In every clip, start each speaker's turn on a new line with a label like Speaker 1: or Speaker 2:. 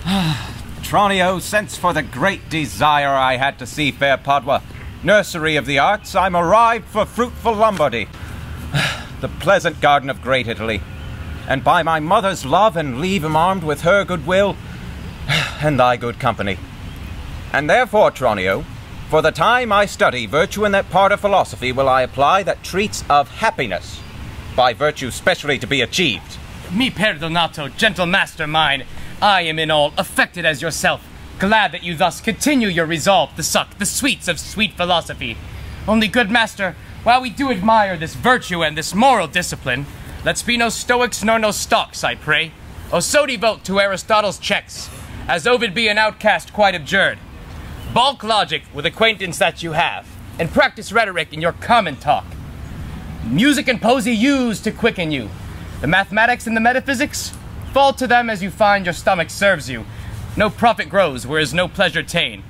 Speaker 1: Tranio, since for the great desire I had to see fair Padua, nursery of the arts, I'm arrived for fruitful Lombardy, the pleasant garden of great Italy, and by my mother's love and leave am armed with her goodwill and thy good company. And therefore, Tranio, for the time I study virtue in that part of philosophy will I apply that treats of happiness, by virtue specially to be achieved.
Speaker 2: Mi perdonato, gentle master mine. I am in all affected as yourself, glad that you thus continue your resolve to suck the sweets of sweet philosophy. Only, good master, while we do admire this virtue and this moral discipline, let's be no stoics nor no stocks, I pray. O so devote to Aristotle's checks, as Ovid be an outcast quite abjured. Balk logic with acquaintance that you have, and practice rhetoric in your common talk. Music and poesy use to quicken you. The mathematics and the metaphysics, fall to them as you find your stomach serves you. No profit grows where is no pleasure ta'en.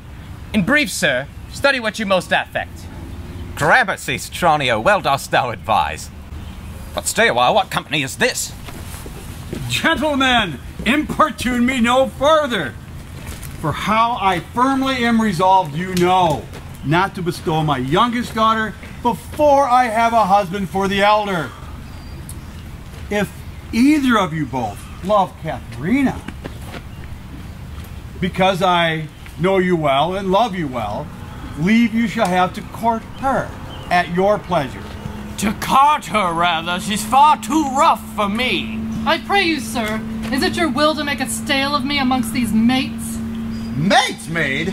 Speaker 2: In brief, sir, study what you most affect.
Speaker 1: Gramercy, Tranio, well dost thou advise. But stay a while, what company is this?
Speaker 3: Gentlemen, importune me no further. For how I firmly am resolved, you know, not to bestow my youngest daughter before I have a husband for the elder. If either of you both love Katharina, because I know you well and love you well, leave you shall have to court her at your pleasure.
Speaker 4: To cart her, rather. She's far too rough for me.
Speaker 5: I pray you, sir, is it your will to make a stale of me amongst these mates?
Speaker 6: Mates, maid?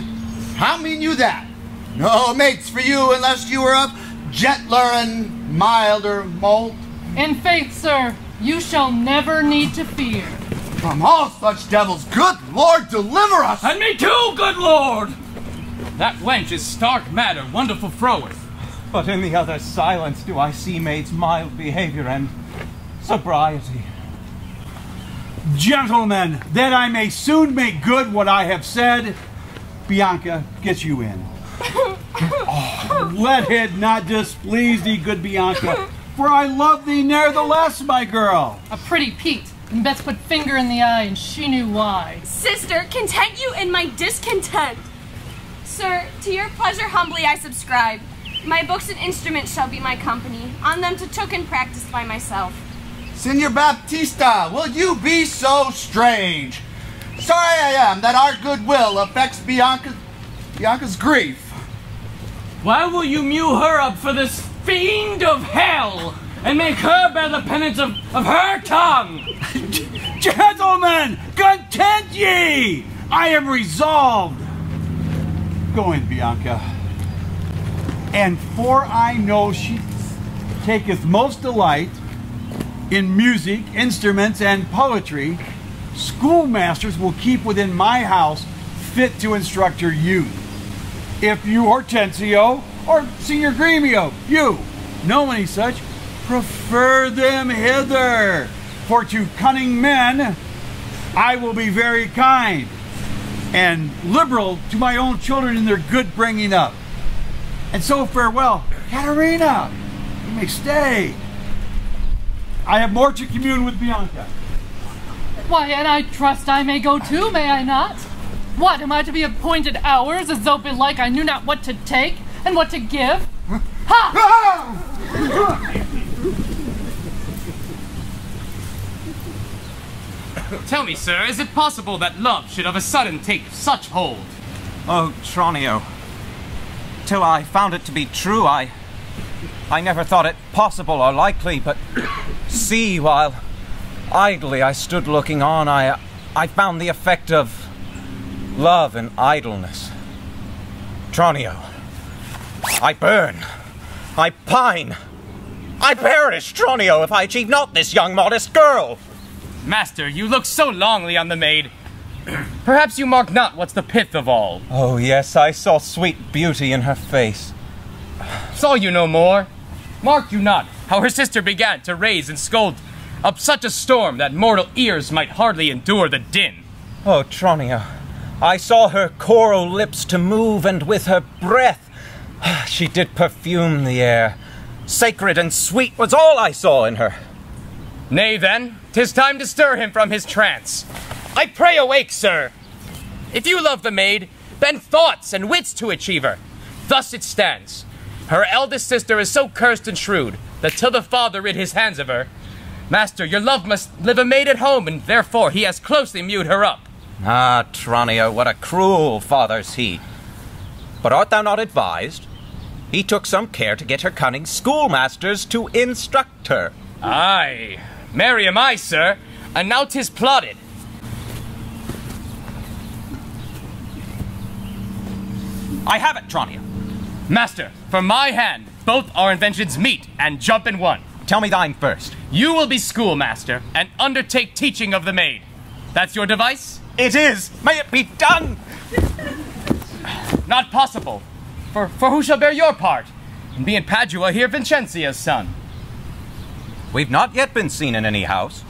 Speaker 6: How mean you that? No mates for you unless you were of gentler and milder mold.
Speaker 5: In faith, sir, you shall never need to fear.
Speaker 6: From all such devils, good Lord, deliver us!
Speaker 4: And me too, good Lord!
Speaker 2: That wench is stark matter, wonderful froward.
Speaker 1: But in the other silence do I see maid's mild behavior and sobriety.
Speaker 3: Gentlemen, that I may soon make good what I have said, Bianca, get you in. Oh, let it not displease thee, good Bianca, for I love thee ne'ertheless, my girl.
Speaker 5: A pretty Pete, and best put finger in the eye, and she knew why.
Speaker 7: Sister, content you in my discontent. Sir, to your pleasure humbly I subscribe. My books and instruments shall be my company, on them to token practice by myself.
Speaker 6: Signor Baptista, will you be so strange? Sorry I am that our goodwill affects Bianca's grief.
Speaker 4: Why will you mew her up for this fiend of hell, and make her bear the penance of her tongue?
Speaker 3: Gentlemen, content ye! I am resolved. Go in, Bianca. And for I know she taketh most delight in music, instruments, and poetry, schoolmasters will keep within my house fit to instruct her youth. If you, Hortensio, or Senior Gremio, you know any such, prefer them hither. For to cunning men I will be very kind, and liberal to my own children in their good bringing up. And so farewell, Katharina, you may stay. I have more to commune with Bianca.
Speaker 5: Why, and I trust I may go too, may I not? What, am I to be appointed hours, as though belike I knew not what to take and what to give? Ha!
Speaker 2: Tell me, sir, is it possible that love should of a sudden take such hold?
Speaker 1: Oh, Tranio, till I found it to be true, I never thought it possible or likely, but see, while idly I stood looking on, I found the effect of love and idleness. Tranio, I burn, I pine, I perish, Tranio, if I achieve not this young modest girl.
Speaker 2: Master, you look so longly on the maid. Perhaps you mark not what's the pith of all.
Speaker 1: Oh yes, I saw sweet beauty in her face.
Speaker 2: Saw you no more? Marked you not how her sister began to raise and scold up such a storm that mortal ears might hardly endure the din?
Speaker 1: Oh, Tranio, I saw her coral lips to move, and with her breath she did perfume the air. Sacred and sweet was all I saw in her.
Speaker 2: Nay then, 'tis time to stir him from his trance. I pray awake, sir. If you love the maid, bend thoughts and wits to achieve her. Thus it stands. Her eldest sister is so cursed and shrewd that till the father rid his hands of her, master, your love must live a maid at home, and therefore he has closely mewed her up.
Speaker 1: Ah, Tranio, what a cruel father's he. But art thou not advised? He took some care to get her cunning schoolmasters to instruct her.
Speaker 2: Aye, marry am I, sir, and now 'tis plotted.
Speaker 1: I have it, Tranio.
Speaker 2: Master, for my hand, both our inventions meet and jump in one.
Speaker 1: Tell me thine first.
Speaker 2: You will be schoolmaster and undertake teaching of the maid. That's your device?
Speaker 1: It is! May it be done!
Speaker 2: Not possible. For who shall bear your part? And be in Padua here Vincenzia's son.
Speaker 1: We've not yet been seen in any house,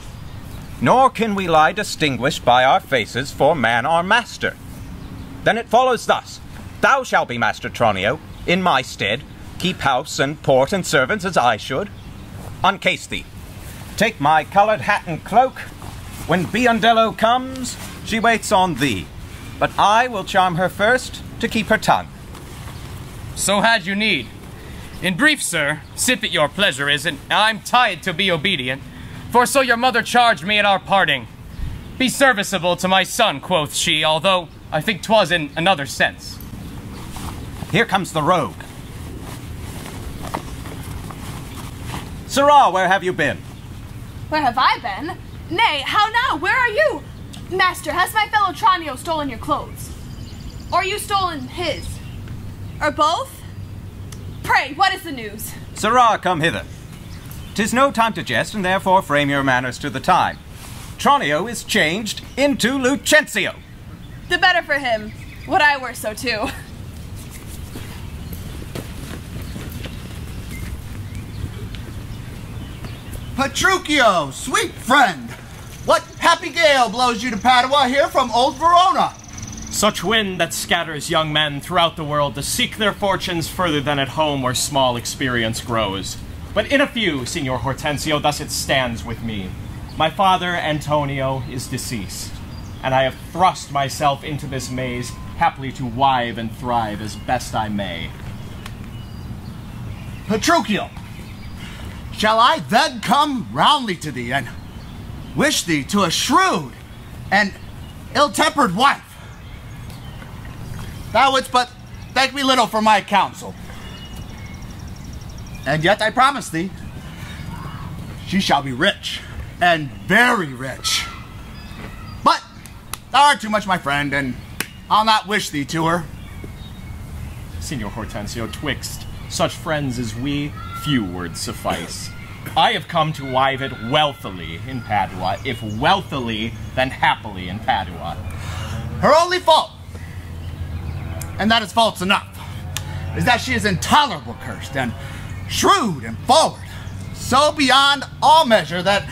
Speaker 1: nor can we lie distinguished by our faces for man or master. Then it follows thus. Thou shalt be Master Tranio, in my stead, keep house and port and servants as I should. Uncase thee. Take my coloured hat and cloak. When Biondello comes, she waits on thee. But I will charm her first to keep her tongue.
Speaker 2: So had you need. In brief, sir, sith it your pleasure is, and I'm tied to be obedient, for so your mother charged me at our parting. Be serviceable to my son, quoth she, although I think 'twas in another sense.
Speaker 1: Here comes the rogue. Sirrah, where have you been?
Speaker 7: Where have I been? Nay, how now? Where are you? Master, has my fellow Tranio stolen your clothes? Or you stolen his? Or both? Pray, what is the news?
Speaker 1: Sirrah, come hither. 'Tis no time to jest, and therefore frame your manners to the time. Tranio is changed into Lucentio.
Speaker 7: The better for him. Would I were so too.
Speaker 6: Petruchio, sweet friend, what happy gale blows you to Padua here from old Verona?
Speaker 8: Such wind that scatters young men throughout the world to seek their fortunes further than at home where small experience grows. But in a few, Signor Hortensio, thus it stands with me. My father, Antonio, is deceased, and I have thrust myself into this maze, happily to wive and thrive as best I may.
Speaker 6: Petruchio, shall I then come roundly to thee and wish thee to a shrewd and ill-tempered wife? Thou wouldst but thank me little for my counsel. And yet I promise thee, she shall be rich, and very rich. But thou art too much my friend, and I'll not wish thee to her.
Speaker 8: Signor Hortensio, twixt such friends as we, few words suffice. I have come to wive it wealthily in Padua, if wealthily, then happily in Padua.
Speaker 6: Her only fault, and that is faults enough, is that she is intolerable cursed and shrewd and forward, so beyond all measure that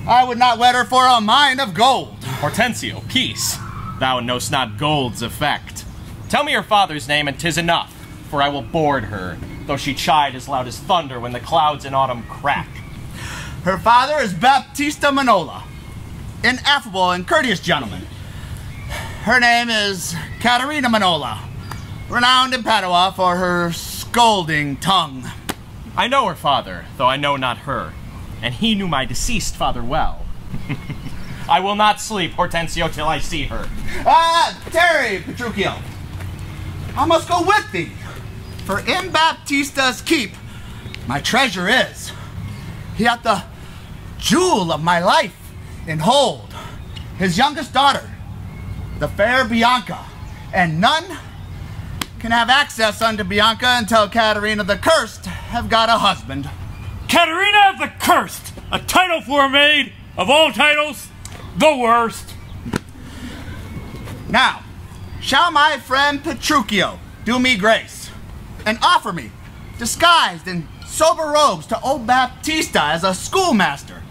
Speaker 6: I would not wed her for a mine of gold.
Speaker 8: Hortensio, peace. Thou knowst not gold's effect. Tell me your father's name, and 'tis enough, for I will board her, though she chide as loud as thunder when the clouds in autumn crack.
Speaker 6: Her father is Baptista Manola, an affable and courteous gentleman. Her name is Caterina Manola, renowned in Padua for her scolding tongue.
Speaker 8: I know her father, though I know not her, and he knew my deceased father well. I will not sleep, Hortensio, till I see her.
Speaker 6: Tarry, Petruchio. I must go with thee, for in Baptista's keep my treasure is. He hath the jewel of my life in hold, his youngest daughter, the fair Bianca, and none can have access unto Bianca until Caterina the Cursed have got a husband.
Speaker 4: Caterina the Cursed, a title for a maid, of all titles, the worst.
Speaker 6: Now, shall my friend Petruchio do me grace and offer me, disguised in sober robes, to old Baptista as a schoolmaster,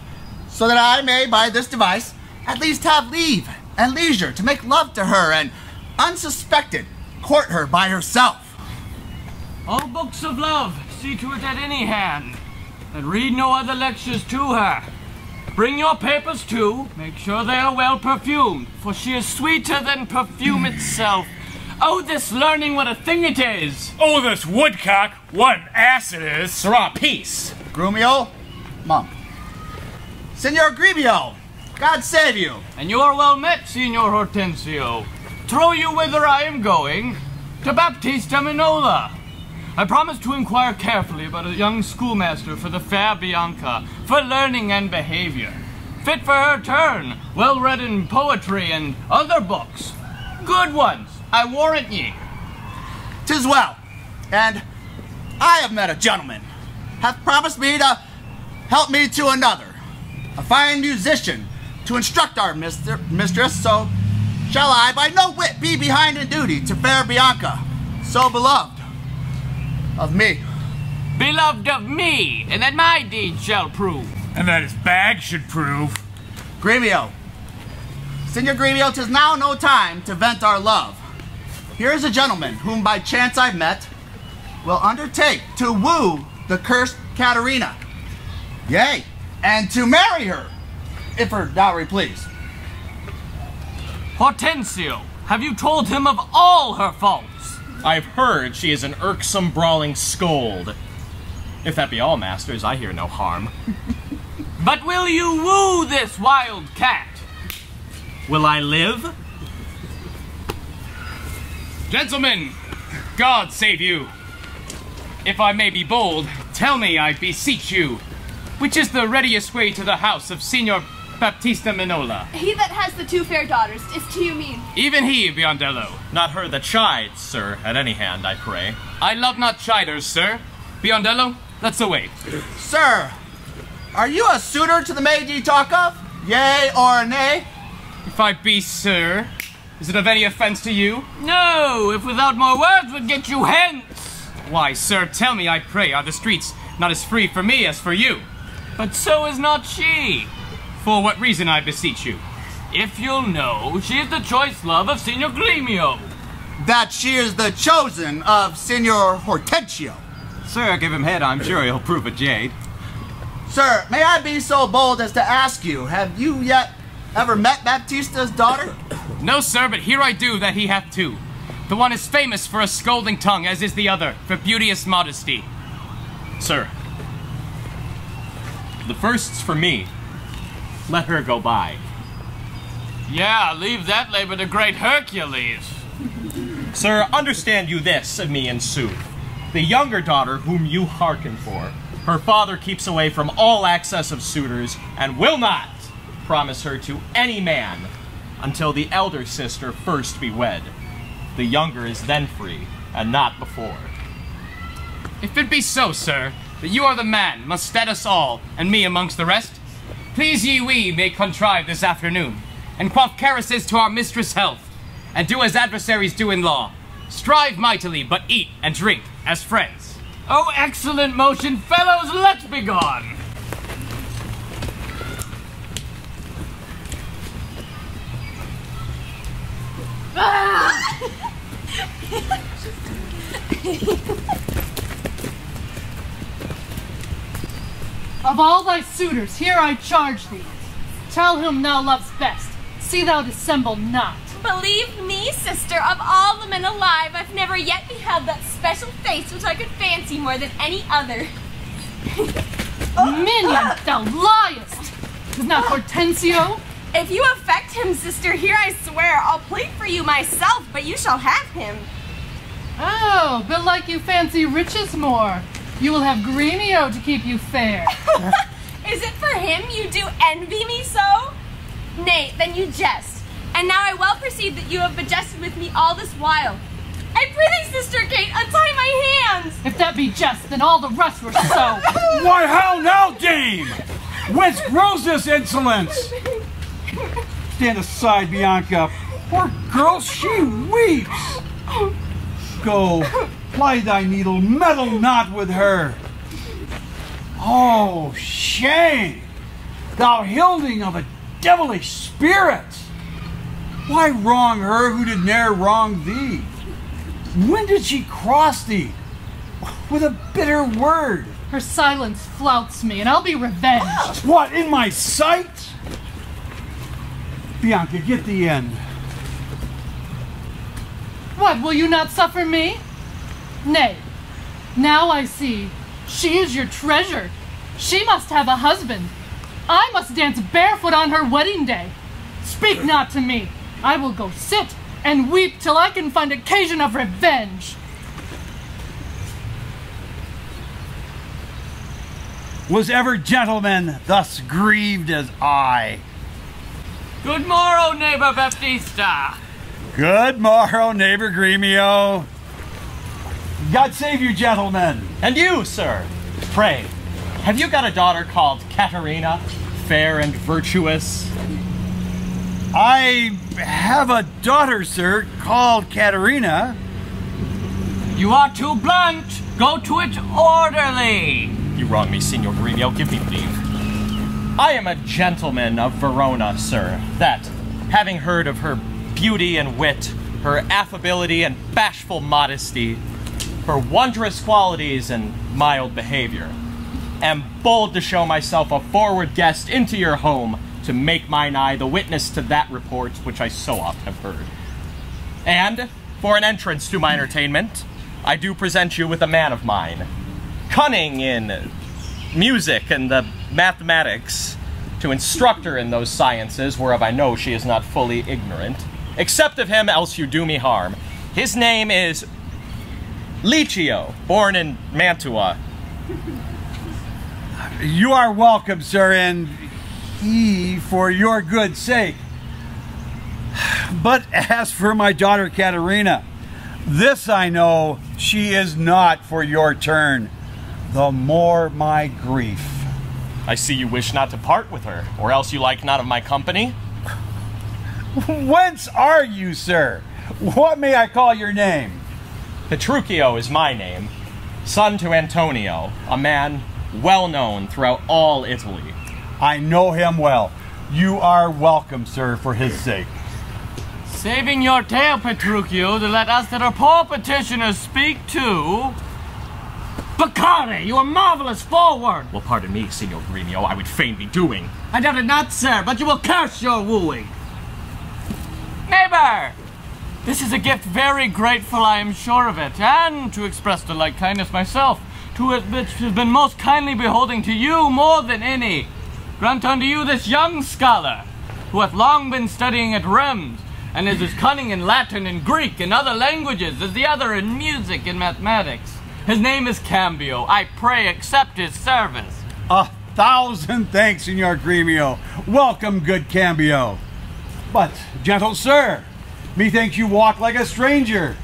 Speaker 6: so that I may, by this device, at least have leave and leisure to make love to her and, unsuspected, court her by herself.
Speaker 4: All books of love, see to it at any hand, and read no other lectures to her. Bring your papers too. Make sure they are well perfumed, for she is sweeter than perfume itself. Oh, this learning what a thing it is.
Speaker 9: Oh, this woodcock, what an ass it is.
Speaker 8: Sirrah, peace.
Speaker 6: Grumio, monk. Senor Gremio, God save you.
Speaker 4: And you are well met, Signor Hortensio. Throw you whither I am going, to Baptista Minola. I promise to inquire carefully about a young schoolmaster for the fair Bianca, for learning and behavior. Fit for her turn, well read in poetry and other books. Good ones, I warrant ye.
Speaker 6: 'Tis well, and I have met a gentleman, hath promised me to help me to another, a fine musician, to instruct our mistress, so shall I by no whit be behind in duty to fair Bianca, so beloved of me.
Speaker 4: Beloved of me, and that my deeds shall prove.
Speaker 9: And that his bag should prove.
Speaker 6: Gremio, Senor Gremio, 'tis now no time to vent our love. Here is a gentleman whom by chance I've met, will undertake to woo the cursed Katerina. Yea, and to marry her, if her dowry please.
Speaker 4: Hortensio, have you told him of all her faults?
Speaker 8: I've heard she is an irksome, brawling scold. If that be all, masters, I hear no harm.
Speaker 4: But will you woo this wild cat?
Speaker 8: Will I live?
Speaker 2: Gentlemen, God save you. If I may be bold, tell me, I beseech you, which is the readiest way to the house of Signor Baptista Minola?
Speaker 7: He that has the 2 fair daughters, is to you mean?
Speaker 2: Even he, Biondello.
Speaker 8: Not her that chides, sir, at any hand, I pray.
Speaker 2: I love not chiders, sir. Biondello, let's away.
Speaker 6: Sir, are you a suitor to the maid ye talk of? Yea or nay?
Speaker 2: If I be, sir, is it of any offense to you?
Speaker 4: No, if without more words would get you hence.
Speaker 2: Why, sir, tell me, I pray, are the streets not as free for me as for you?
Speaker 4: But so is not she.
Speaker 2: For what reason, I beseech you?
Speaker 4: If you'll know, she is the choice love of Signor Gremio.
Speaker 6: That she is the chosen of Senor Hortensio.
Speaker 1: Sir, give him head, I'm sure he'll prove a jade.
Speaker 6: Sir, may I be so bold as to ask you, have you yet ever met Baptista's daughter?
Speaker 2: No, sir, but here I do that he hath 2. The one is famous for a scolding tongue, as is the other, for beauteous modesty.
Speaker 8: Sir, the first's for me. Let her go by.
Speaker 4: Yeah, leave that labor to great Hercules.
Speaker 8: Sir, understand you this of me in sooth. The younger daughter whom you hearken for, her father keeps away from all access of suitors, and will not promise her to any man until the elder sister first be wed. The younger is then free, and not before.
Speaker 2: If it be so, sir, that you are the man, must stead us all, and me amongst the rest, please ye we may contrive this afternoon, and quaff caresses to our mistress' health, and do as adversaries do in law, strive mightily, but eat and drink as friends.
Speaker 4: Oh, excellent motion, fellows, let's be gone.
Speaker 5: Of all thy suitors, here I charge thee. Tell whom thou lovest best. See thou dissemble not.
Speaker 10: Believe me, sister, of all the men alive, I've never yet beheld that special face which I could fancy more than any other.
Speaker 5: Minion, thou liest! Is not Hortensio?
Speaker 10: If you affect him, sister, here I swear, I'll plead for you myself, but you shall have him.
Speaker 5: Oh, but like you fancy riches more. You will have Gremio to keep you fair.
Speaker 10: Is it for him you do envy me so? Nay, then you jest. And now I well perceive that you have jested with me all this while. I prithee, Sister Kate, untie my hands!
Speaker 5: If that be jest, then all the rest were so.
Speaker 3: Why, how now, dame? Whence grows this insolence? Stand aside, Bianca. Poor girl, she weeps. Go, ply thy needle, meddle not with her. Oh, shame! Thou hilding of a devilish spirit! Why wrong her who did ne'er wrong thee? When did she cross thee with a bitter word?
Speaker 5: Her silence flouts me, and I'll be revenged.
Speaker 3: What, in my sight? Bianca, get the end.
Speaker 5: What, will you not suffer me? Nay, now I see. She is your treasure. She must have a husband. I must dance barefoot on her wedding day. Speak not to me. I will go sit and weep till I can find occasion of revenge.
Speaker 3: Was ever gentleman thus grieved as I?
Speaker 4: Good morrow, neighbor Baptista.
Speaker 3: Good morrow, neighbor Gremio. God save you, gentlemen.
Speaker 8: And you, sir, pray, have you got a daughter called Katerina, fair and virtuous?
Speaker 3: I have a daughter, sir, called Katerina.
Speaker 4: You are too blunt. Go to it orderly.
Speaker 8: You wrong me, Signor Gremio. Give me leave. I am a gentleman of Verona, sir, that, having heard of her beauty and wit, her affability and bashful modesty, her wondrous qualities and mild behavior, am bold to show myself a forward guest into your home to make mine eye the witness to that report which I so oft have heard. And, for an entrance to my entertainment, I do present you with a man of mine, cunning in music and the mathematics, to instruct her in those sciences whereof I know she is not fully ignorant. Accept of him, else you do me harm. His name is Licio, born in Mantua.
Speaker 3: You are welcome, sir, and he for your good sake. But as for my daughter Katerina, this I know, she is not for your turn. The more my grief.
Speaker 8: I see you wish not to part with her, or else you like not of my company.
Speaker 3: Whence are you, sir? What may I call your name?
Speaker 8: Petruchio is my name, son to Antonio, a man well known throughout all Italy.
Speaker 3: I know him well. You are welcome, sir, for his sake.
Speaker 4: Saving your tale, Petruchio, to let us that are poor petitioners speak to. Baccare, you are marvelous forward.
Speaker 8: Well, pardon me, Signor Gremio, I would fain be doing.
Speaker 4: I doubt it not, sir, but you will curse your wooing. Neighbor! This is a gift very grateful, I am sure of it, and to express the like kindness myself, to it which has been most kindly beholding to you more than any. Grant unto you this young scholar, who hath long been studying at Rheims, and is as cunning in Latin and Greek and other languages as the other in music and mathematics. His name is Cambio. I pray accept his service.
Speaker 3: 1,000 thanks, Signor Gremio. Welcome, good Cambio. But, gentle sir, methinks you walk like a stranger.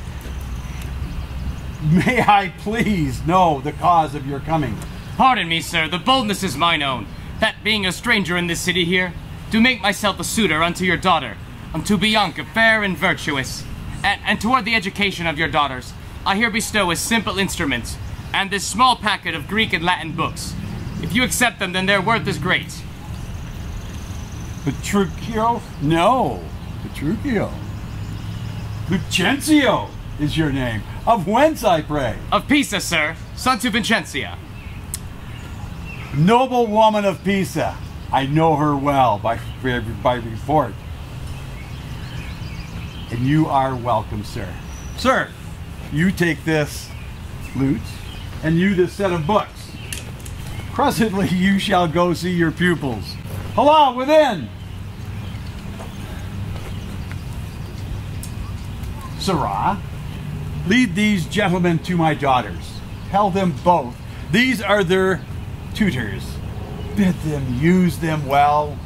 Speaker 3: May I please know the cause of your coming?
Speaker 2: Pardon me, sir, the boldness is mine own, that being a stranger in this city here, do make myself a suitor unto your daughter, unto Bianca, fair and virtuous, and toward the education of your daughters, I here bestow a simple instruments, and this small packet of Greek and Latin books. If you accept them, then their worth is great.
Speaker 3: Petruchio? No, Petruchio. Lucentio is your name. Of whence, I pray?
Speaker 2: Of Pisa, sir, son to Vincentia.
Speaker 3: Noble woman of Pisa. I know her well by report. And you are welcome, sir. Sir, you take this lute, and you this set of books. Presently you shall go see your pupils. Holla, within! Sirrah, lead these gentlemen to my daughters. Tell them both, these are their tutors. Bid them use them well.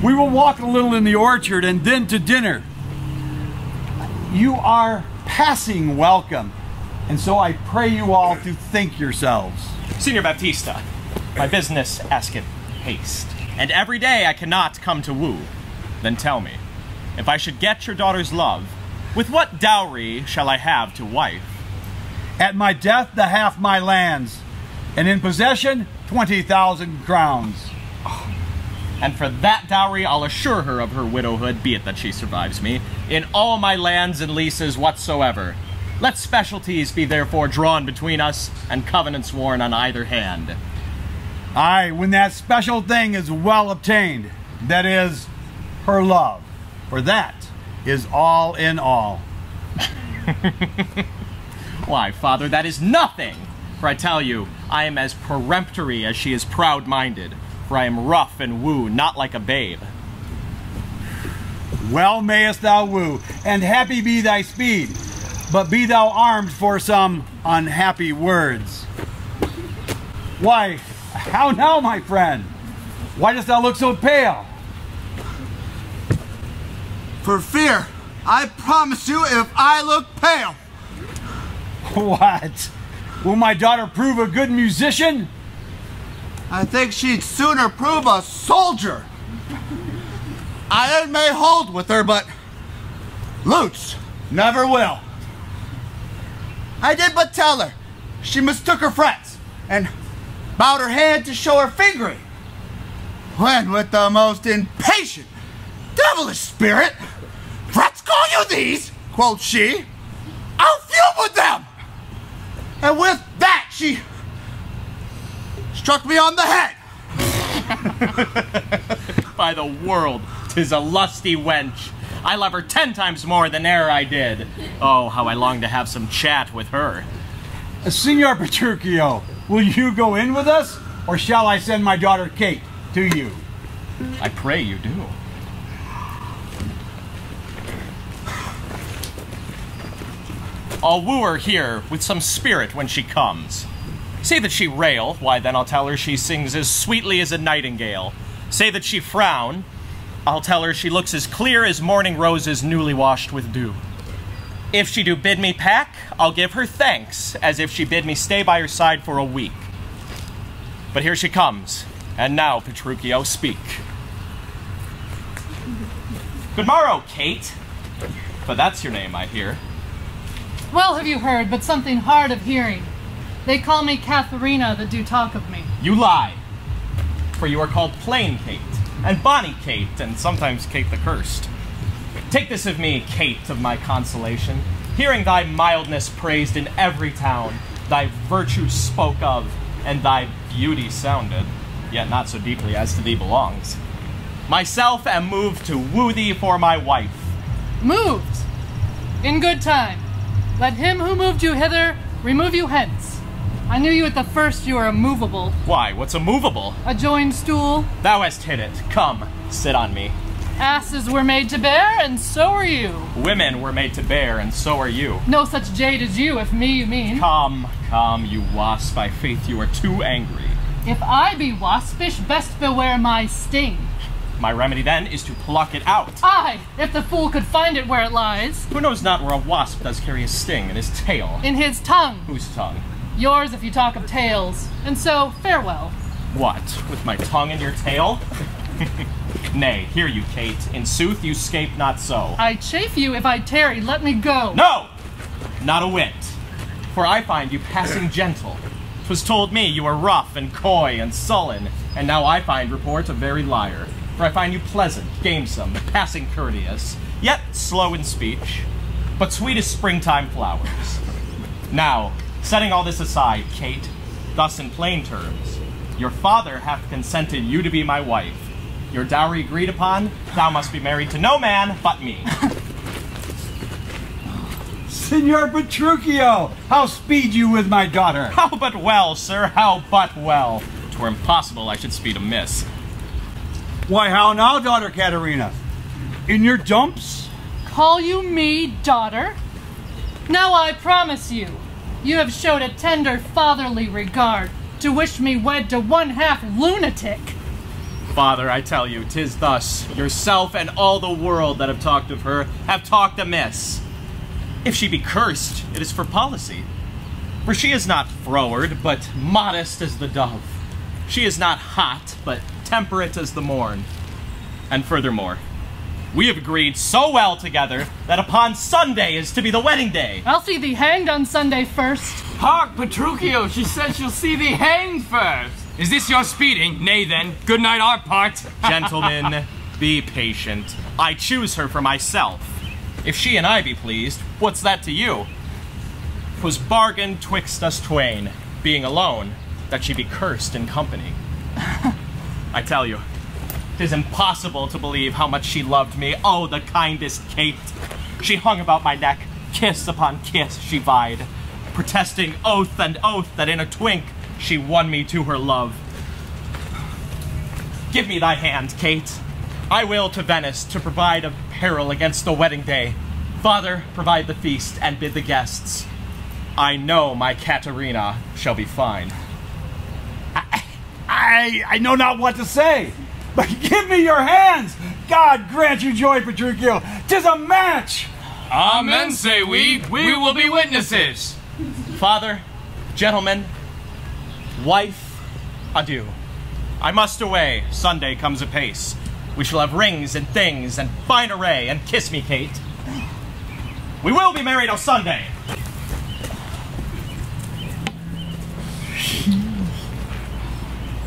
Speaker 3: We will walk a little in the orchard and then to dinner. You are passing welcome, and so I pray you all to think yourselves.
Speaker 8: Signor Baptista, my business asketh haste, and every day I cannot come to woo. Then tell me, if I should get your daughter's love, with what dowry shall I have to wife?
Speaker 3: At my death, the half my lands, and in possession, 20,000 crowns.
Speaker 8: And for that dowry, I'll assure her of her widowhood, be it that she survives me, in all my lands and leases whatsoever. Let specialties be therefore drawn between us, and covenants sworn on either hand.
Speaker 3: Aye, when that special thing is well obtained, that is, her love. For that is all in all.
Speaker 8: Why, Father, that is nothing! For I tell you, I am as peremptory as she is proud-minded. For I am rough and woo, not like a babe.
Speaker 3: Well mayest thou woo, and happy be thy speed, but be thou armed for some unhappy words. Why, how now, my friend? Why dost thou look so pale?
Speaker 6: For fear, I promise you, if I look pale.
Speaker 3: What? Will my daughter prove a good musician?
Speaker 6: I think she'd sooner prove a soldier. Iron may hold with her, but lutes never will. I did but tell her she mistook her friends and bowed her hand to show her fingering, when with the most impatient, devilish spirit, "Frets call you these," quoth she, "I'll fume with them." And with that she struck me on the head.
Speaker 8: By the world, 'tis a lusty wench. I love her 10 times more than e'er I did. Oh, how I long to have some chat with her.
Speaker 3: Signor Petruchio, will you go in with us, or shall I send my daughter Kate to you?
Speaker 8: I pray you do. I'll woo her here with some spirit when she comes. Say that she rail, why then I'll tell her she sings as sweetly as a nightingale. Say that she frown, I'll tell her she looks as clear as morning roses newly washed with dew. If she do bid me pack, I'll give her thanks, as if she bid me stay by her side for a week. But here she comes, and now, Petruchio, speak. Good morrow, Kate. But that's your name, I hear.
Speaker 5: Well have you heard, but something hard of hearing. They call me Katharina that do talk of me.
Speaker 8: You lie. For you are called Plain Kate, and Bonny Kate, and sometimes Kate the Cursed. Take this of me, Kate of my consolation, hearing thy mildness praised in every town, thy virtue spoke of, and thy beauty sounded, yet not so deeply as to thee belongs. Myself am moved to woo thee for my wife.
Speaker 5: Moved? In good time. Let him who moved you hither remove you hence. I knew you at the first you were immovable.
Speaker 8: Why, what's a movable?
Speaker 5: A joined stool.
Speaker 8: Thou hast hit it. Come, sit on me.
Speaker 5: Asses were made to bear, and so are you.
Speaker 8: Women were made to bear, and so are you.
Speaker 5: No such jade as you, if me you mean.
Speaker 8: Come, come, you wasp. By faith you are too angry.
Speaker 5: If I be waspish, best beware my sting.
Speaker 8: My remedy then is to pluck it out.
Speaker 5: Aye, if the fool could find it where it lies.
Speaker 8: Who knows not where a wasp does carry a sting in his tail?
Speaker 5: In his tongue.
Speaker 8: Whose tongue?
Speaker 5: Yours if you talk of tails. And so, farewell.
Speaker 8: What, with my tongue in your tail? Nay, hear you, Kate. In sooth, you scape not so.
Speaker 5: I chafe you if I tarry. Let me go.
Speaker 8: No! Not a whit. For I find you passing gentle. 'Twas told me you were rough and coy and sullen, and now I find report a very liar. For I find you pleasant, gamesome, passing courteous, yet slow in speech, but sweet as springtime flowers. Now, setting all this aside, Kate, thus in plain terms, your father hath consented you to be my wife. Your dowry agreed upon, thou must be married to no man but me.
Speaker 3: Signor Petruchio, how speed you with my daughter?
Speaker 8: How but well, sir, how but well. 'Twere impossible I should speed amiss.
Speaker 3: Why, how now, daughter Katerina? In your dumps?
Speaker 5: Call you me daughter? Now I promise you, you have showed a tender fatherly regard to wish me wed to one half lunatic.
Speaker 8: Father, I tell you, 'tis thus. Yourself and all the world that have talked of her have talked amiss. If she be cursed, it is for policy. For she is not froward, but modest as the dove. She is not hot, but temperate as the morn. And furthermore, we have agreed so well together that upon Sunday is to be the wedding day.
Speaker 5: I'll see thee hanged on Sunday first.
Speaker 4: Hark, Petruchio, she says she'll see thee hanged first.
Speaker 2: Is this your speeding? Nay then, good night our part.
Speaker 8: Gentlemen, be patient. I choose her for myself. If she and I be pleased, what's that to you? 'Twas bargained twixt us twain, being alone, that she be cursed in company. I tell you, 'tis impossible to believe how much she loved me. Oh, the kindest Kate. She hung about my neck, kiss upon kiss she vied, protesting oath and oath that in a twink she won me to her love. Give me thy hand, Kate. I will to Venice to provide apparel against the wedding day. Father, provide the feast and bid the guests. I know my Katerina shall be fine.
Speaker 3: I know not what to say, but give me your hands. God grant you joy, Petruchio. 'Tis a match.
Speaker 4: Amen, say we. We will be witnesses.
Speaker 8: Father, gentlemen, wife, adieu. I must away. Sunday comes apace. We shall have rings and things and fine array, and kiss me, Kate. We will be married on Sunday.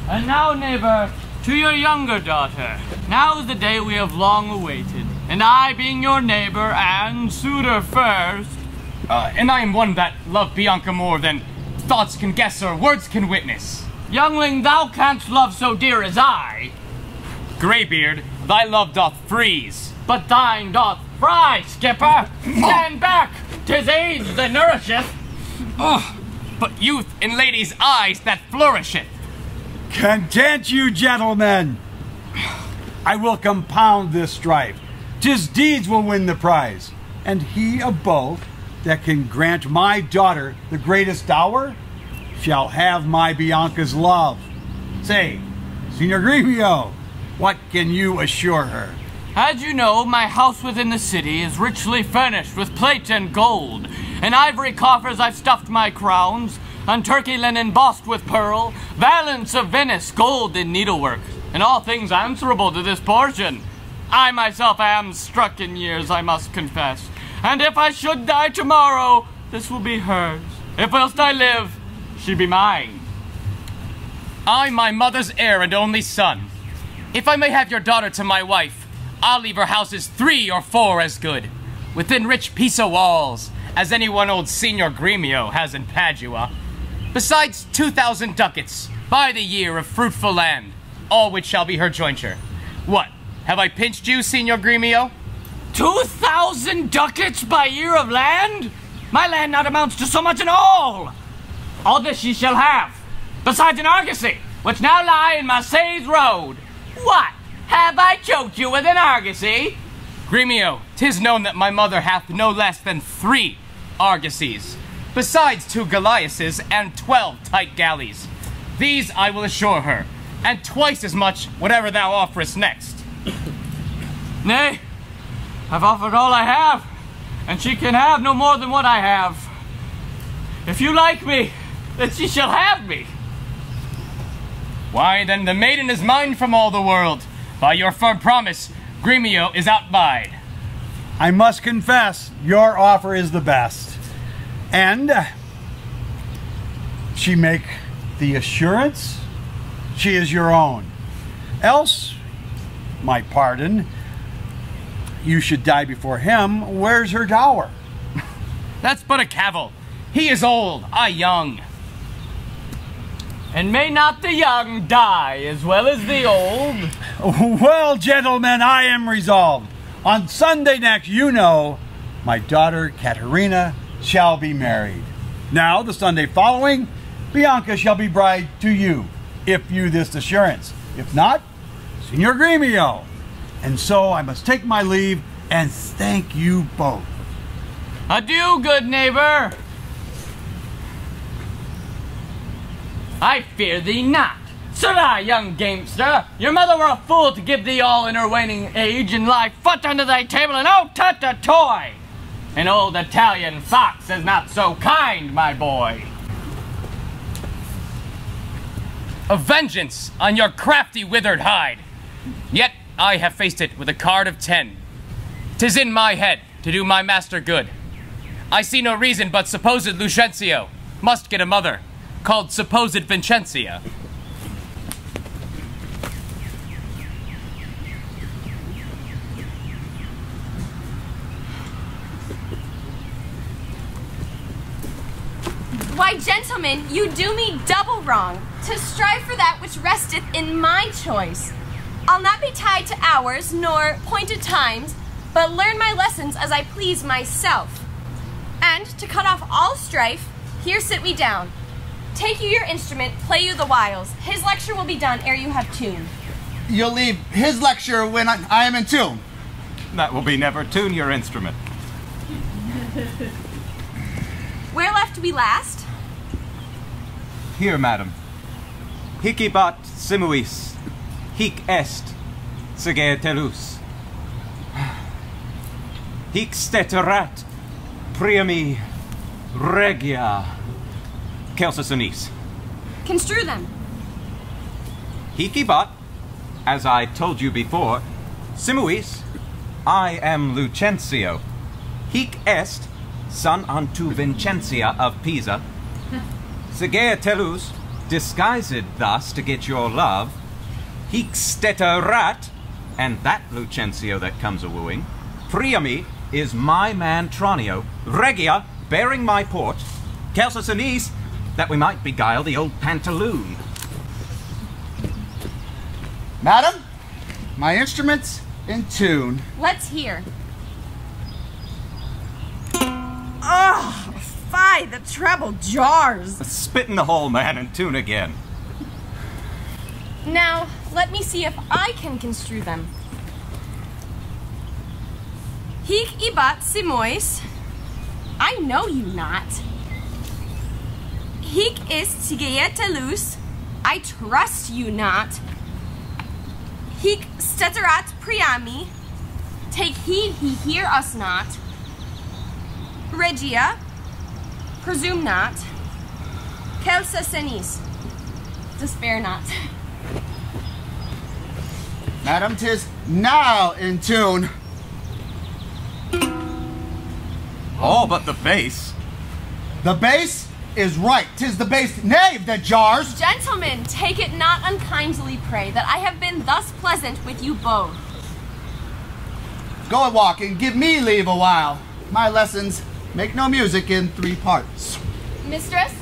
Speaker 4: And now, neighbor, to your younger daughter. Now is the day we have long awaited, and I, being your neighbor and suitor first.
Speaker 2: And I am one that love Bianca more than thoughts can guess or words can witness.
Speaker 4: Youngling, thou canst love so dear as I.
Speaker 2: Greybeard, thy love doth freeze.
Speaker 4: But thine doth fry, skipper. Stand back, 'tis age that nourisheth.
Speaker 2: Oh, but youth in ladies' eyes that flourisheth.
Speaker 3: Content you, gentlemen. I will compound this strife. 'Tis deeds will win the prize. And he of both that can grant my daughter the greatest dower shall have my Bianca's love. Say, Signor Gremio, what can you assure her?
Speaker 4: As you know, my house within the city is richly furnished with plate and gold. In ivory coffers I've stuffed my crowns, on turkey linen bossed with pearl, valance of Venice, gold in needlework, and all things answerable to this portion. I myself am struck in years, I must confess, and if I should die tomorrow, this will be hers. If whilst I live, she be mine.
Speaker 2: I, my mother's heir and only son. If I may have your daughter to my wife, I'll leave her houses 3 or 4 as good, within rich Pisa walls, as any one old Signor Gremio has in Padua. Besides 2,000 ducats, by the year of fruitful land, all which shall be her jointure. What, have I pinched you, Signor Gremio?
Speaker 4: 2,000 ducats by year of land? My land not amounts to so much in all. All this ye shall have, besides an argosy, which now lie in Marseilles road. What, have I choked you with an argosy?
Speaker 2: Gremio, 'tis known that my mother hath no less than 3 argosies, besides 2 galleasses and 12 tight galleys. These I will assure her, and twice as much whatever thou offerest next.
Speaker 4: Nay, I've offered all I have, and she can have no more than what I have. If you like me, then she shall have me.
Speaker 2: Why, then the maiden is mine from all the world. By your firm promise, Gremio is outbide.
Speaker 3: I must confess, your offer is the best. And she make the assurance she is your own. Else, my pardon, you should die before him. Where's her dower?
Speaker 2: That's but a cavil. He is old, I young.
Speaker 4: And may not the young die as well as the old?
Speaker 3: Well, gentlemen, I am resolved. On Sunday next, you know, my daughter Katerina shall be married. Now, the Sunday following, Bianca shall be bride to you, if you this assurance. If not, Signor Gremio. And so I must take my leave and thank you both.
Speaker 4: Adieu, good neighbor. I fear thee not. Sirrah, young gamester, your mother were a fool to give thee all in her waning age and lie foot under thy table and oh, touch a toy. An old Italian fox is not so kind, my boy.
Speaker 2: A vengeance on your crafty withered hide. Yet I have faced it with a card of 10. 'Tis in my head to do my master good. I see no reason but supposed Lucentio must get a mother, called supposed Vincentia.
Speaker 10: Why, gentlemen, you do me double wrong, to strive for that which resteth in my choice. I'll not be tied to hours, nor pointed times, but learn my lessons as I please myself. And, to cut off all strife, here sit we down. Take you your instrument, play you the wiles. His lecture will be done ere you have tune.
Speaker 6: You'll leave his lecture when I am in tune.
Speaker 1: That will be never tune your instrument.
Speaker 10: Where left we last?
Speaker 1: Here, madam. Hicibat simuis, hic est, sege telus. Hic steterat, priami, regia, celsus anis.
Speaker 10: Construe them.
Speaker 1: Hicibat, as I told you before, simuis, I am Lucentio. Hic est, son unto Vincentia of Pisa. Segea telus, disguised thus to get your love. Hic steterat, and that Lucentio that comes a-wooing. Priami is my man Tranio. Regia, bearing my port. Celsus anis, that we might beguile the old pantaloon.
Speaker 6: Madam, my instrument's in tune.
Speaker 10: Let's hear. Oh, fie, the treble jars.
Speaker 1: Spit in the hole, man, and tune again.
Speaker 10: Now, let me see if I can construe them. Hic ibat simois. I know you not. Hic ist sigietelus. I trust you not. Hic steterat priami. Take heed he hear us not. Regia. Presume not. Celsus anis. Despair not.
Speaker 6: Madam, 'tis now in tune.
Speaker 1: All but the bass.
Speaker 6: The bass is right. 'Tis the bass knave that jars.
Speaker 10: Gentlemen, take it not unkindly, pray, that I have been thus pleasant with you both.
Speaker 6: Go and walk and give me leave a while. My lessons make no music in 3 parts.
Speaker 10: Mistress,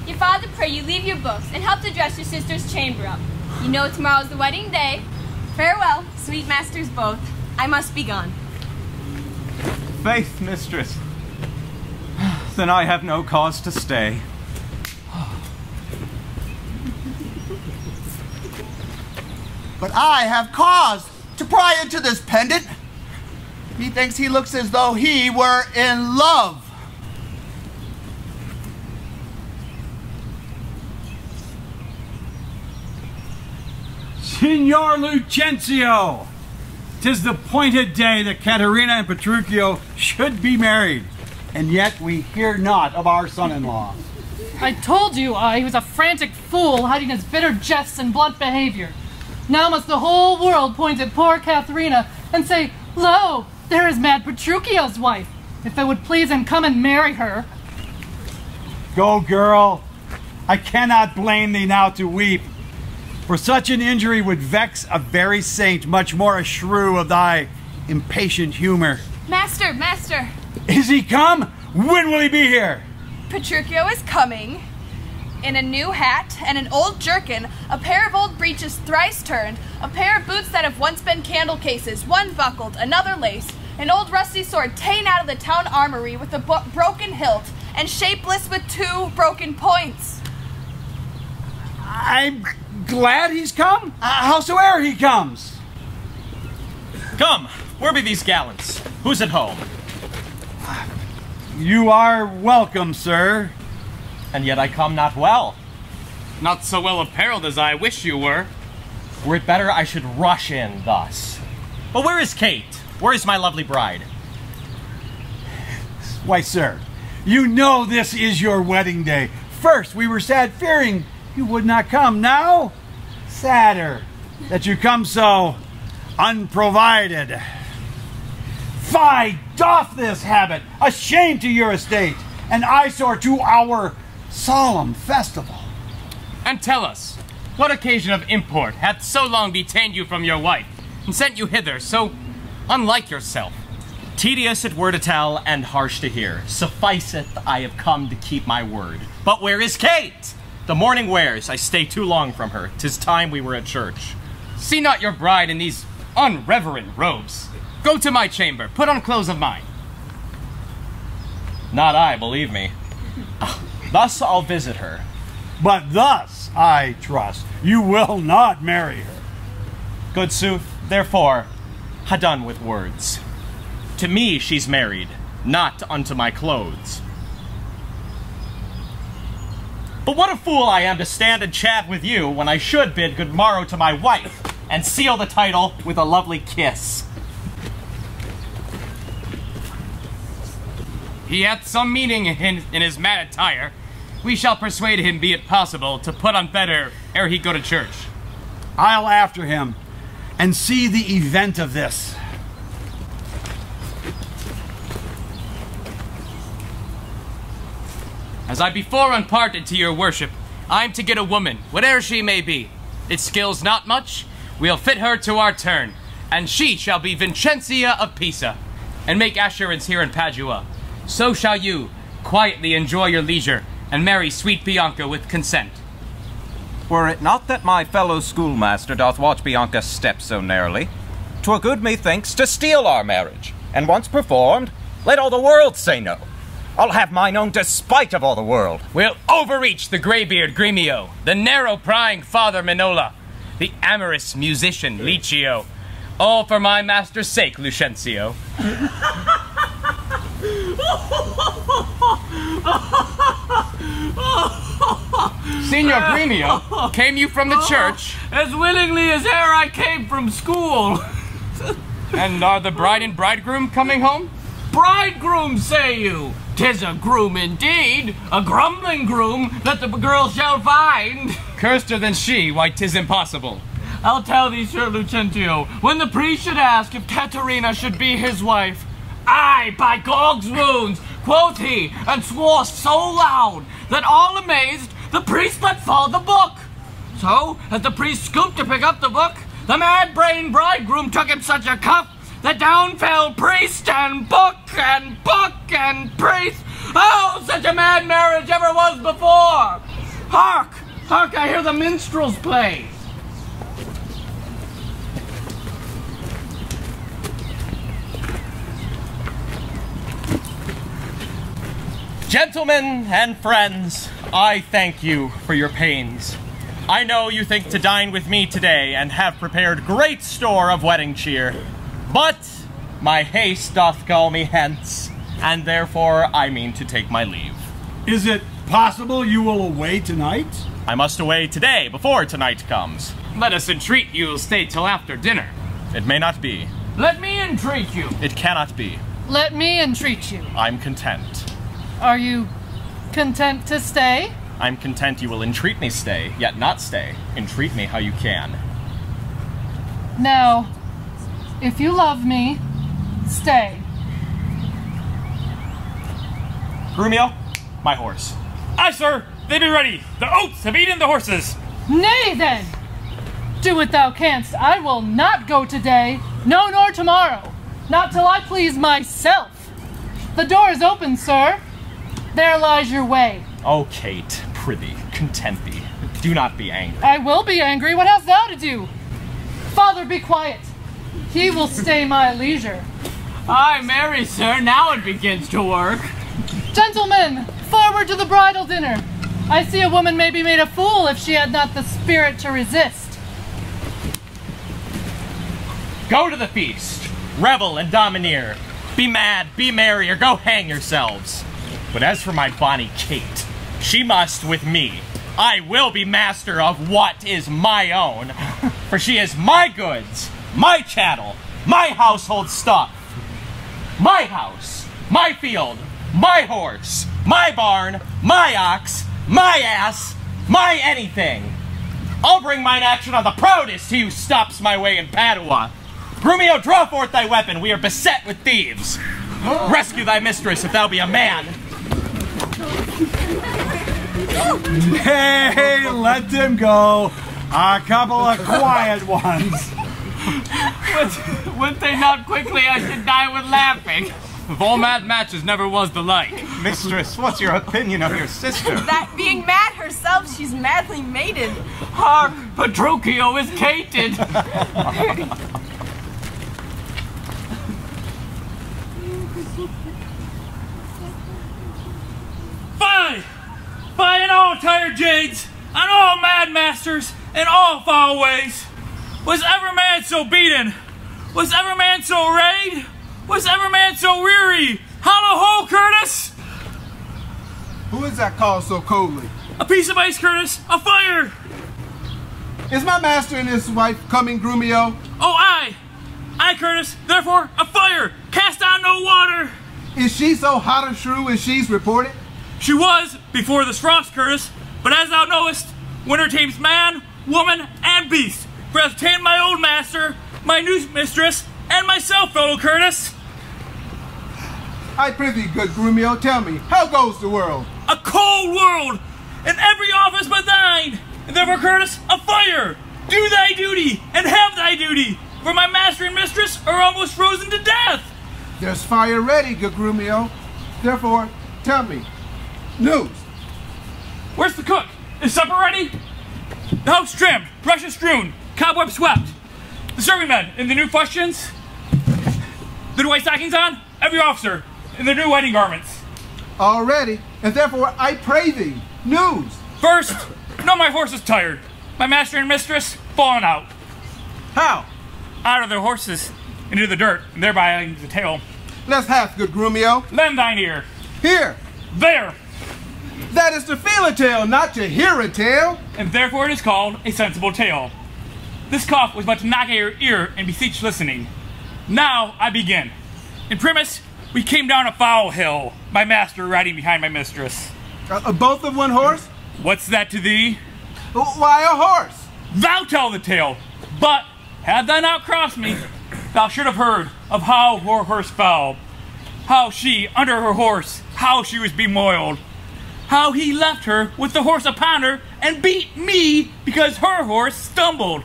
Speaker 10: your father pray you leave your books and help to dress your sister's chamber up. You know tomorrow's the wedding day. Farewell, sweet masters both. I must be gone.
Speaker 1: Faith, mistress. Then I have no cause to stay.
Speaker 6: But I have cause to pry into this pendant. Methinks he looks as though he were in love.
Speaker 3: Signor Lucentio! 'Tis the appointed day that Caterina and Petruchio should be married, and yet we hear not of our son-in-law.
Speaker 5: I told you he was a frantic fool, hiding his bitter jests and blunt behavior. Now must the whole world point at poor Caterina and say, "Lo, there is mad Petruchio's wife. If it would please him, come and marry her."
Speaker 3: Go, girl. I cannot blame thee now to weep, for such an injury would vex a very saint, much more a shrew of thy impatient humor.
Speaker 7: Master, master,
Speaker 3: Is he come? When will he be here?
Speaker 7: Petruchio is coming. In a new hat and an old jerkin, a pair of old breeches thrice turned, a pair of boots that have once been candle cases, one buckled, another laced, an old rusty sword ta'en out of the town armory with a broken hilt, and shapeless with 2 broken points.
Speaker 3: I'm glad he's come, howsoe'er he comes.
Speaker 8: Come, where be these gallants? Who's at home?
Speaker 3: You are welcome, sir.
Speaker 8: And yet I come not well.
Speaker 2: Not so well apparelled as I wish you were.
Speaker 8: Were it better I should rush in thus? But where is Kate? Where is my lovely bride?
Speaker 3: Why, sir, you know this is your wedding day. First, we were sad, fearing you would not come. Now, sadder that you come so unprovided. Fie, doff this habit, a shame to your estate, an eyesore to our solemn festival.
Speaker 2: And tell us, what occasion of import hath so long detained you from your wife, and sent you hither so unlike yourself?
Speaker 8: Tedious it were to tell, and harsh to hear. Sufficeth, I have come to keep my word. But where is Kate? The morning wears, I stay too long from her. 'Tis time we were at church.
Speaker 2: See not your bride in these unreverent robes. Go to my chamber, put on clothes of mine.
Speaker 8: Not I, believe me. Thus I'll visit her.
Speaker 3: But thus, I trust, you will not marry her.
Speaker 8: Good sooth, therefore, ha done with words. To me she's married, not unto my clothes. But what a fool I am to stand and chat with you when I should bid good morrow to my wife and seal the title with a lovely kiss.
Speaker 2: He hath some meaning in his mad attire. We shall persuade him, be it possible, to put on better ere he go to church.
Speaker 3: I'll after him and see the event of this.
Speaker 2: As I before imparted to your worship, I'm to get a woman, whate'er she may be. It skills not much, we'll fit her to our turn, and she shall be Vincentia of Pisa, and make assurance here in Padua. So shall you quietly enjoy your leisure, and marry sweet Bianca with consent.
Speaker 1: Were it not that my fellow schoolmaster doth watch Bianca's steps so narrowly, 'twere good, methinks, to steal our marriage, and once performed, let all the world say no. I'll have mine own despite of all the world.
Speaker 2: We'll overreach the graybeard Gremio, the narrow-prying Father Minola, the amorous musician Licio, all for my master's sake, Lucentio. Signor Gremio, came you from the church?
Speaker 4: As willingly as e'er I came from school.
Speaker 2: And are the bride and bridegroom coming home?
Speaker 4: Bridegroom, say you? 'Tis a groom indeed, a grumbling groom that the girl shall find.
Speaker 2: Curster than she, why 'tis impossible.
Speaker 4: I'll tell thee, Sir Lucentio, when the priest should ask if Caterina should be his wife, "Aye, by Gog's wounds," quoth he, and swore so loud that all amazed, the priest let fall the book. So, as the priest stooped to pick up the book, the mad-brained bridegroom took him such a cuff that down fell priest and book and book and priest. Oh, such a mad marriage ever was before. Hark, hark, I hear the minstrels play.
Speaker 8: Gentlemen and friends, I thank you for your pains. I know you think to dine with me today and have prepared great store of wedding cheer. But my haste doth call me hence, and therefore I mean to take my leave.
Speaker 3: Is it possible you will away tonight?
Speaker 8: I must away today, before tonight comes.
Speaker 2: Let us entreat you'll stay till after dinner.
Speaker 8: It may not be.
Speaker 4: Let me entreat you.
Speaker 8: It cannot be.
Speaker 5: Let me entreat you.
Speaker 8: I'm content.
Speaker 5: Are you content to stay?
Speaker 8: I'm content you will entreat me stay, yet not stay. Entreat me how you can.
Speaker 5: Now, if you love me, stay.
Speaker 8: Grumio, my horse.
Speaker 9: Aye, sir. They be ready. The oats have eaten the horses.
Speaker 5: Nay, then! Do what thou canst. I will not go today, no, nor tomorrow. Not till I please myself. The door is open, sir. There lies your way.
Speaker 8: Oh, Kate, prithee, content thee. Do not be angry.
Speaker 5: I will be angry. What hast thou to do? Father, be quiet. He will stay my leisure.
Speaker 4: Aye, marry, sir, now it begins to work.
Speaker 5: Gentlemen, forward to the bridal dinner. I see a woman may be made a fool if she had not the spirit to resist.
Speaker 8: Go to the feast. Revel and domineer. Be mad, be merry, or go hang yourselves. But as for my bonny Kate, she must with me. I will be master of what is my own, for she is my goods, my chattel, my household stuff. My house, my field, my horse, my barn, my ox, my ass, my anything. I'll bring mine action on the proudest he who stops my way in Padua. Grumio, draw forth thy weapon, we are beset with thieves. Rescue thy mistress if thou be a man.
Speaker 3: Hey, let them go. A couple of quiet ones.
Speaker 4: Would they not quickly I should die with laughing?
Speaker 2: Of all mad matches never was the like.
Speaker 1: Mistress, what's your opinion of your sister?
Speaker 10: That being mad herself, she's madly mated.
Speaker 4: Hark, Petruchio is cated.
Speaker 9: Fie! Fie and all tired jades, and all mad masters, and all foul ways. Was ever man so beaten? Was ever man so arrayed? Was ever man so weary? Hollow ho, Curtis!
Speaker 11: Who is that called so coldly?
Speaker 9: A piece of ice, Curtis! A fire!
Speaker 11: Is my master and his wife coming, Grumio?
Speaker 9: Oh, aye! Aye, Curtis! Therefore, a fire! Cast on no water!
Speaker 11: Is she so hot or shrew as she's reported?
Speaker 9: She was, before this frost, Curtis, but as thou knowest, winter tames man, woman, and beast, for hath tamed my old master, my new mistress, and myself, fellow Curtis.
Speaker 11: I prithee, good Grumio, tell me, how goes the world?
Speaker 9: A cold world, in every office but thine, and therefore, Curtis, a fire! Do thy duty, and have thy duty, for my master and mistress are almost frozen to death!
Speaker 11: There's fire ready, good Grumio. Therefore, tell me, news.
Speaker 9: Where's the cook? Is supper ready? The house trimmed, brushes strewn, cobweb swept. The serving men in the new fustians, the new white stockings on, every officer in their new wedding garments.
Speaker 11: All ready, and therefore I pray thee, news.
Speaker 9: First, know my horse is tired. My master and mistress fallen out.
Speaker 11: How?
Speaker 9: Out of their horses, into the dirt, and thereby into the tail.
Speaker 11: Let's have, good Grumio.
Speaker 9: Lend thine ear.
Speaker 11: Here.
Speaker 9: There.
Speaker 11: That is to feel a tale, not to hear a tale.
Speaker 9: And therefore it is called a sensible tale. This cough was but to knock at your ear and beseech listening. Now I begin. In premise, we came down a foul hill, my master riding behind my mistress.
Speaker 11: Both of one horse?
Speaker 9: What's that to thee?
Speaker 11: Why a horse?
Speaker 9: Thou tell the tale, but had thou not crossed me, thou should have heard of how her horse fell, how she, under her horse, how she was bemoiled, how he left her with the horse upon her and beat me because her horse stumbled,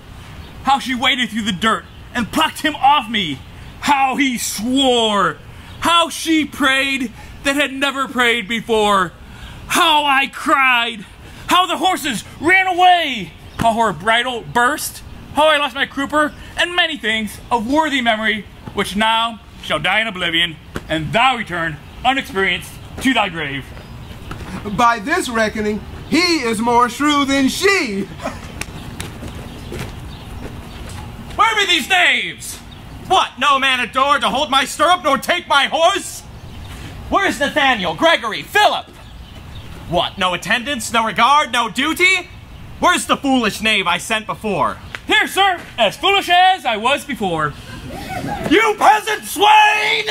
Speaker 9: how she waded through the dirt and plucked him off me, how he swore, how she prayed that had never prayed before, how I cried, how the horses ran away, how her bridle burst, how I lost my crupper, and many things of worthy memory, which now shall die in oblivion, and thou return unexperienced to thy grave.
Speaker 11: By this reckoning, he is more shrew than she.
Speaker 8: Where be these knaves? What, no man at door to hold my stirrup nor take my horse? Where's Nathaniel, Gregory, Philip? What, no attendance, no regard, no duty? Where's the foolish knave I sent before?
Speaker 9: Here, sir, as foolish as I was before.
Speaker 8: You peasant swain!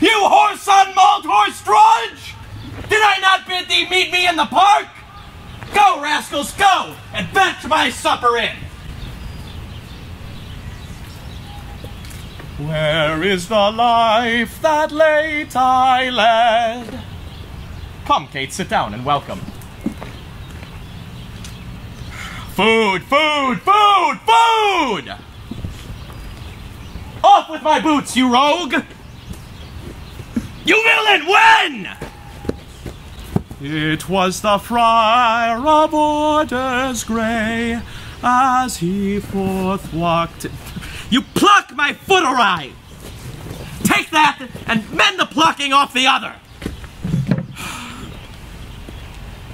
Speaker 8: You horse on malt horse drudge! Did I not bid thee meet me in the park? Go, rascals, go, and fetch my supper in! Where is the life that late I led? Come, Kate, sit down and welcome. Food, food, food, food! Off with my boots, you rogue! You villain, when? It was the friar of orders grey, as he forth walked. You pluck my foot awry! Take that and mend the plucking off the other!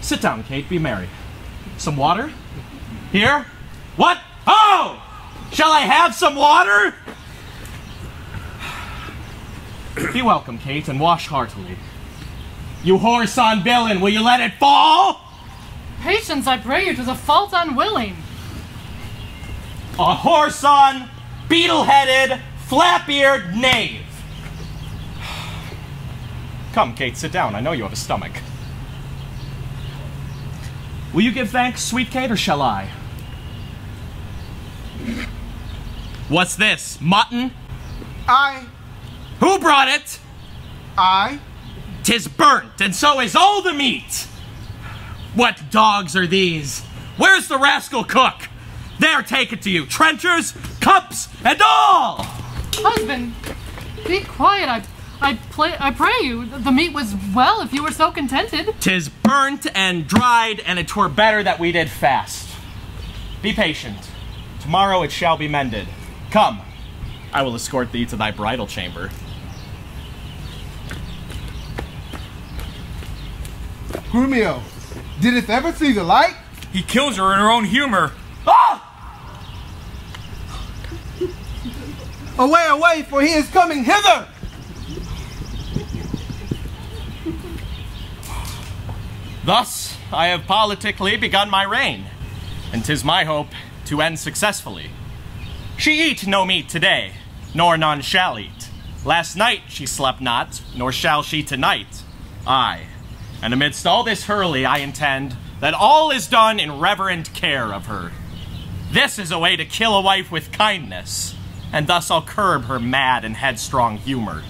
Speaker 8: Sit down, Kate, be merry. Some water? Here? What? Oh! Shall I have some water? Be welcome, Kate, and wash heartily. You horse on villain, will you let it fall?
Speaker 5: Patience, I pray you, 'tis a fault unwilling.
Speaker 8: A horse on, beetle-headed, flap-eared knave. Come, Kate, sit down. I know you have a stomach. Will you give thanks, sweet Kate, or shall I? What's this, mutton?
Speaker 11: I.
Speaker 8: Who brought it?
Speaker 11: I.
Speaker 8: 'Tis burnt, and so is all the meat. What dogs are these? Where's the rascal cook? There, take it to you, trenchers, cups, and all!
Speaker 5: Husband, be quiet. I pray you. The meat was well if you were so contented.
Speaker 8: 'Tis burnt and dried, and it were better that we did fast. Be patient. Tomorrow it shall be mended. Come, I will escort thee to thy bridal chamber.
Speaker 11: Grumio, did it ever see the light?
Speaker 9: He kills her in her own humor.
Speaker 11: Ah! Away, away, for he is coming hither!
Speaker 8: Thus, I have politically begun my reign, and 'tis my hope to end successfully. She eat no meat today, nor none shall eat. Last night she slept not, nor shall she tonight. Aye, and amidst all this hurly I intend that all is done in reverent care of her. This is a way to kill a wife with kindness, and thus I'll curb her mad and headstrong humor.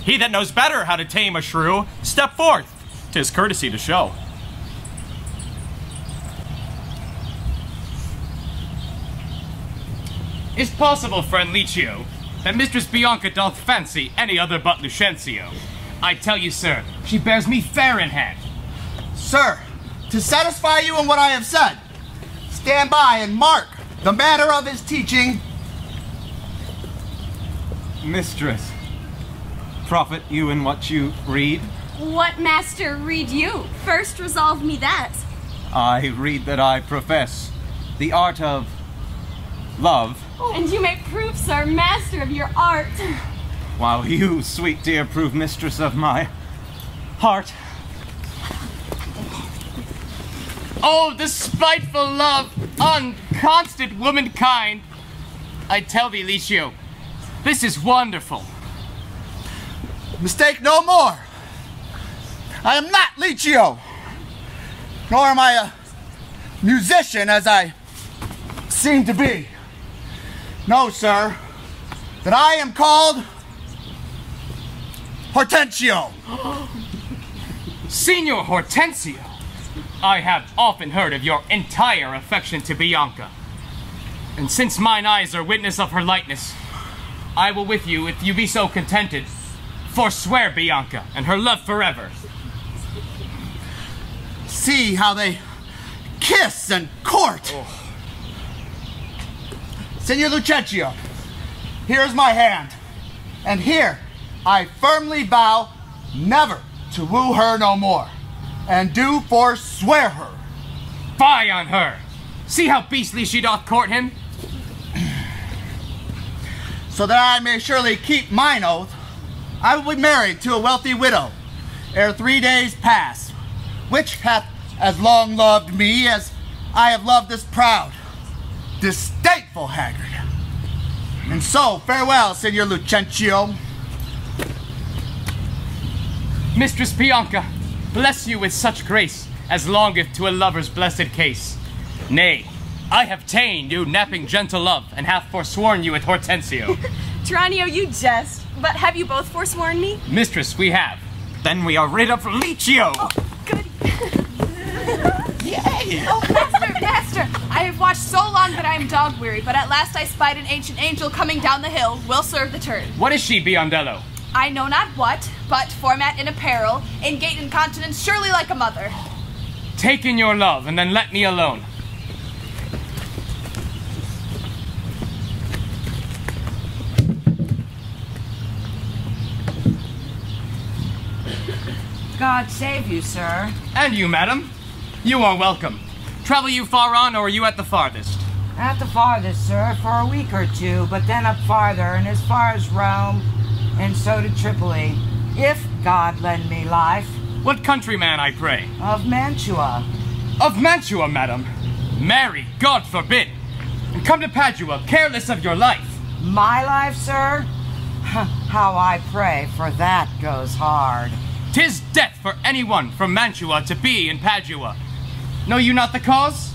Speaker 8: He that knows better how to tame a shrew, step forth, 'tis courtesy to show.
Speaker 2: Is possible, friend Licio, that Mistress Bianca doth fancy any other but Lucentio? I tell you, sir, she bears me fair in hand.
Speaker 6: Sir, to satisfy you in what I have said, stand by and mark the manner of his teaching.
Speaker 1: Mistress, profit you in what you read?
Speaker 10: What master read you? First resolve me that.
Speaker 1: I read that I profess the art of love,
Speaker 10: And you may prove, sir, master of your art.
Speaker 1: while you, sweet dear, prove mistress of my heart.
Speaker 2: Oh, the spiteful love, unconstant womankind! I tell thee, Licio, this is wonderful.
Speaker 6: Mistake no more. I am not Licio, nor am I a musician as I seem to be. No, sir, that I am called Hortensio.
Speaker 2: Signor Hortensio, I have often heard of your entire affection to Bianca. And since mine eyes are witness of her lightness, I will with you, if you be so contented, forswear Bianca and her love forever.
Speaker 6: See how they kiss and court. Signor Lucentio, here is my hand, and here I firmly vow never to woo her no more, and do forswear her.
Speaker 2: Fie on her! See how beastly she doth court him?
Speaker 6: So that I may surely keep mine oath, I will be married to a wealthy widow ere 3 days pass, which hath as long loved me as I have loved this proud, disdainful haggard. And so, farewell, Signor Lucentio.
Speaker 2: Mistress Bianca, bless you with such grace as longeth to a lover's blessed case. Nay, I have ta'en you napping gentle love, and have forsworn you with Hortensio.
Speaker 10: Tranio, you jest, but have you both forsworn me?
Speaker 2: Mistress, we have.
Speaker 1: Then we are rid of Licio.
Speaker 10: Goody.
Speaker 6: Yay!
Speaker 7: Oh, master! I have watched so long that I am dog-weary, but at last I spied an ancient angel coming down the hill. Will serve the turn.
Speaker 2: What is she, Biondello?
Speaker 7: I know not what, but format in apparel, in gait and countenance, surely like a mother.
Speaker 2: Take in your love, and then let me alone.
Speaker 12: God save you, sir.
Speaker 2: And you, madam. You are welcome. Travel you far on, or are you at the farthest?
Speaker 12: At the farthest, sir, for a week or two, but then up farther, and as far as Rome, and so to Tripoli, if God lend me life.
Speaker 2: What countryman, I pray?
Speaker 12: Of Mantua.
Speaker 2: Of Mantua, madam. Marry, God forbid. And come to Padua, careless of your life.
Speaker 12: My life, sir? How I pray, for that goes hard.
Speaker 2: 'Tis death for anyone from Mantua to be in Padua. Know you not the cause?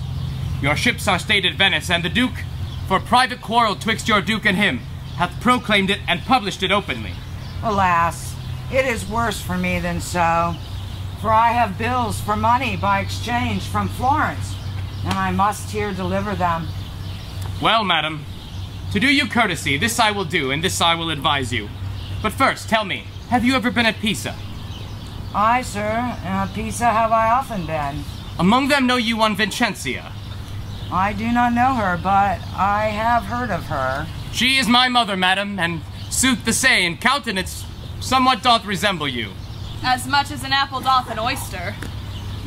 Speaker 2: Your ships are stayed at Venice, and the Duke, for private quarrel twixt your Duke and him, hath proclaimed it and published it openly.
Speaker 12: Alas, it is worse for me than so, for I have bills for money by exchange from Florence, and I must here deliver them.
Speaker 2: Well, madam, to do you courtesy, this I will do, and this I will advise you. But first, tell me, have you ever been at Pisa?
Speaker 12: Aye, sir. Pisa have I often been.
Speaker 2: Among them know you one Vincentia?
Speaker 12: I do not know her, but I have heard of her.
Speaker 2: She is my mother, madam, and sooth to say, in countenance, somewhat doth resemble you.
Speaker 7: As much as an apple doth an oyster.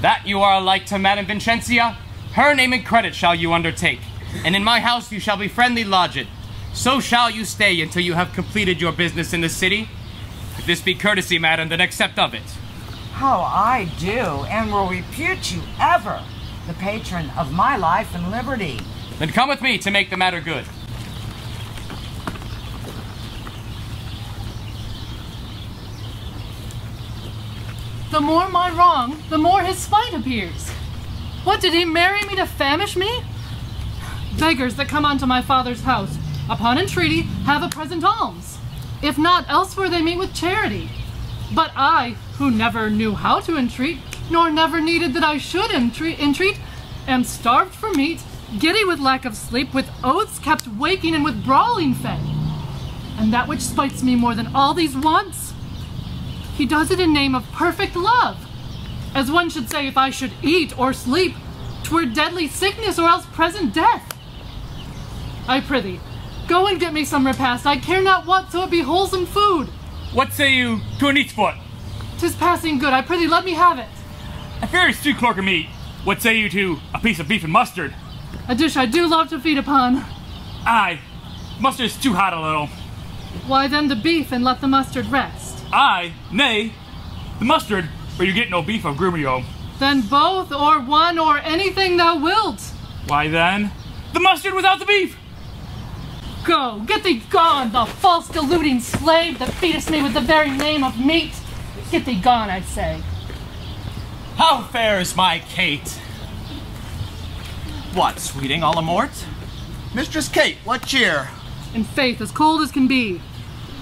Speaker 2: That you are alike to Madam Vincentia, her name and credit shall you undertake, and in my house you shall be friendly lodged. So shall you stay until you have completed your business in the city. If this be courtesy, madam, then accept of it.
Speaker 12: Oh, I do, and will repute you ever the patron of my life and liberty.
Speaker 2: Then come with me to make the matter good.
Speaker 5: The more my wrong, the more his spite appears. What, did he marry me to famish me? Beggars that come unto my father's house, upon entreaty, have a present alms. If not, elsewhere they meet with charity. But I, who never knew how to entreat, nor never needed that I should entreat, am starved for meat, giddy with lack of sleep, with oaths kept waking, and with brawling fed. And that which spites me more than all these wants, he does it in name of perfect love. As one should say, if I should eat or sleep, 'twere deadly sickness or else present death. I prithee, go and get me some repast, I care not what, so it be wholesome food.
Speaker 9: What say you to a neat's foot?
Speaker 5: 'Tis passing good, I prithee let me have it.
Speaker 9: A fair stew clerk of meat. What say you to a piece of beef and mustard?
Speaker 5: A dish I do love to feed upon.
Speaker 9: Aye, mustard is too hot a little.
Speaker 5: Why then the beef and let the mustard rest?
Speaker 9: Aye, nay, the mustard, or you get no beef of Grumio.
Speaker 5: Then both, or one, or anything thou wilt.
Speaker 9: Why then, the mustard without the beef.
Speaker 5: Go, get thee gone, thou false deluding slave that feedest me with the very name of meat. Get thee gone, I say.
Speaker 8: How fares my Kate? What, sweeting all amort?
Speaker 6: Mistress Kate, what cheer?
Speaker 5: In faith, as cold as can be.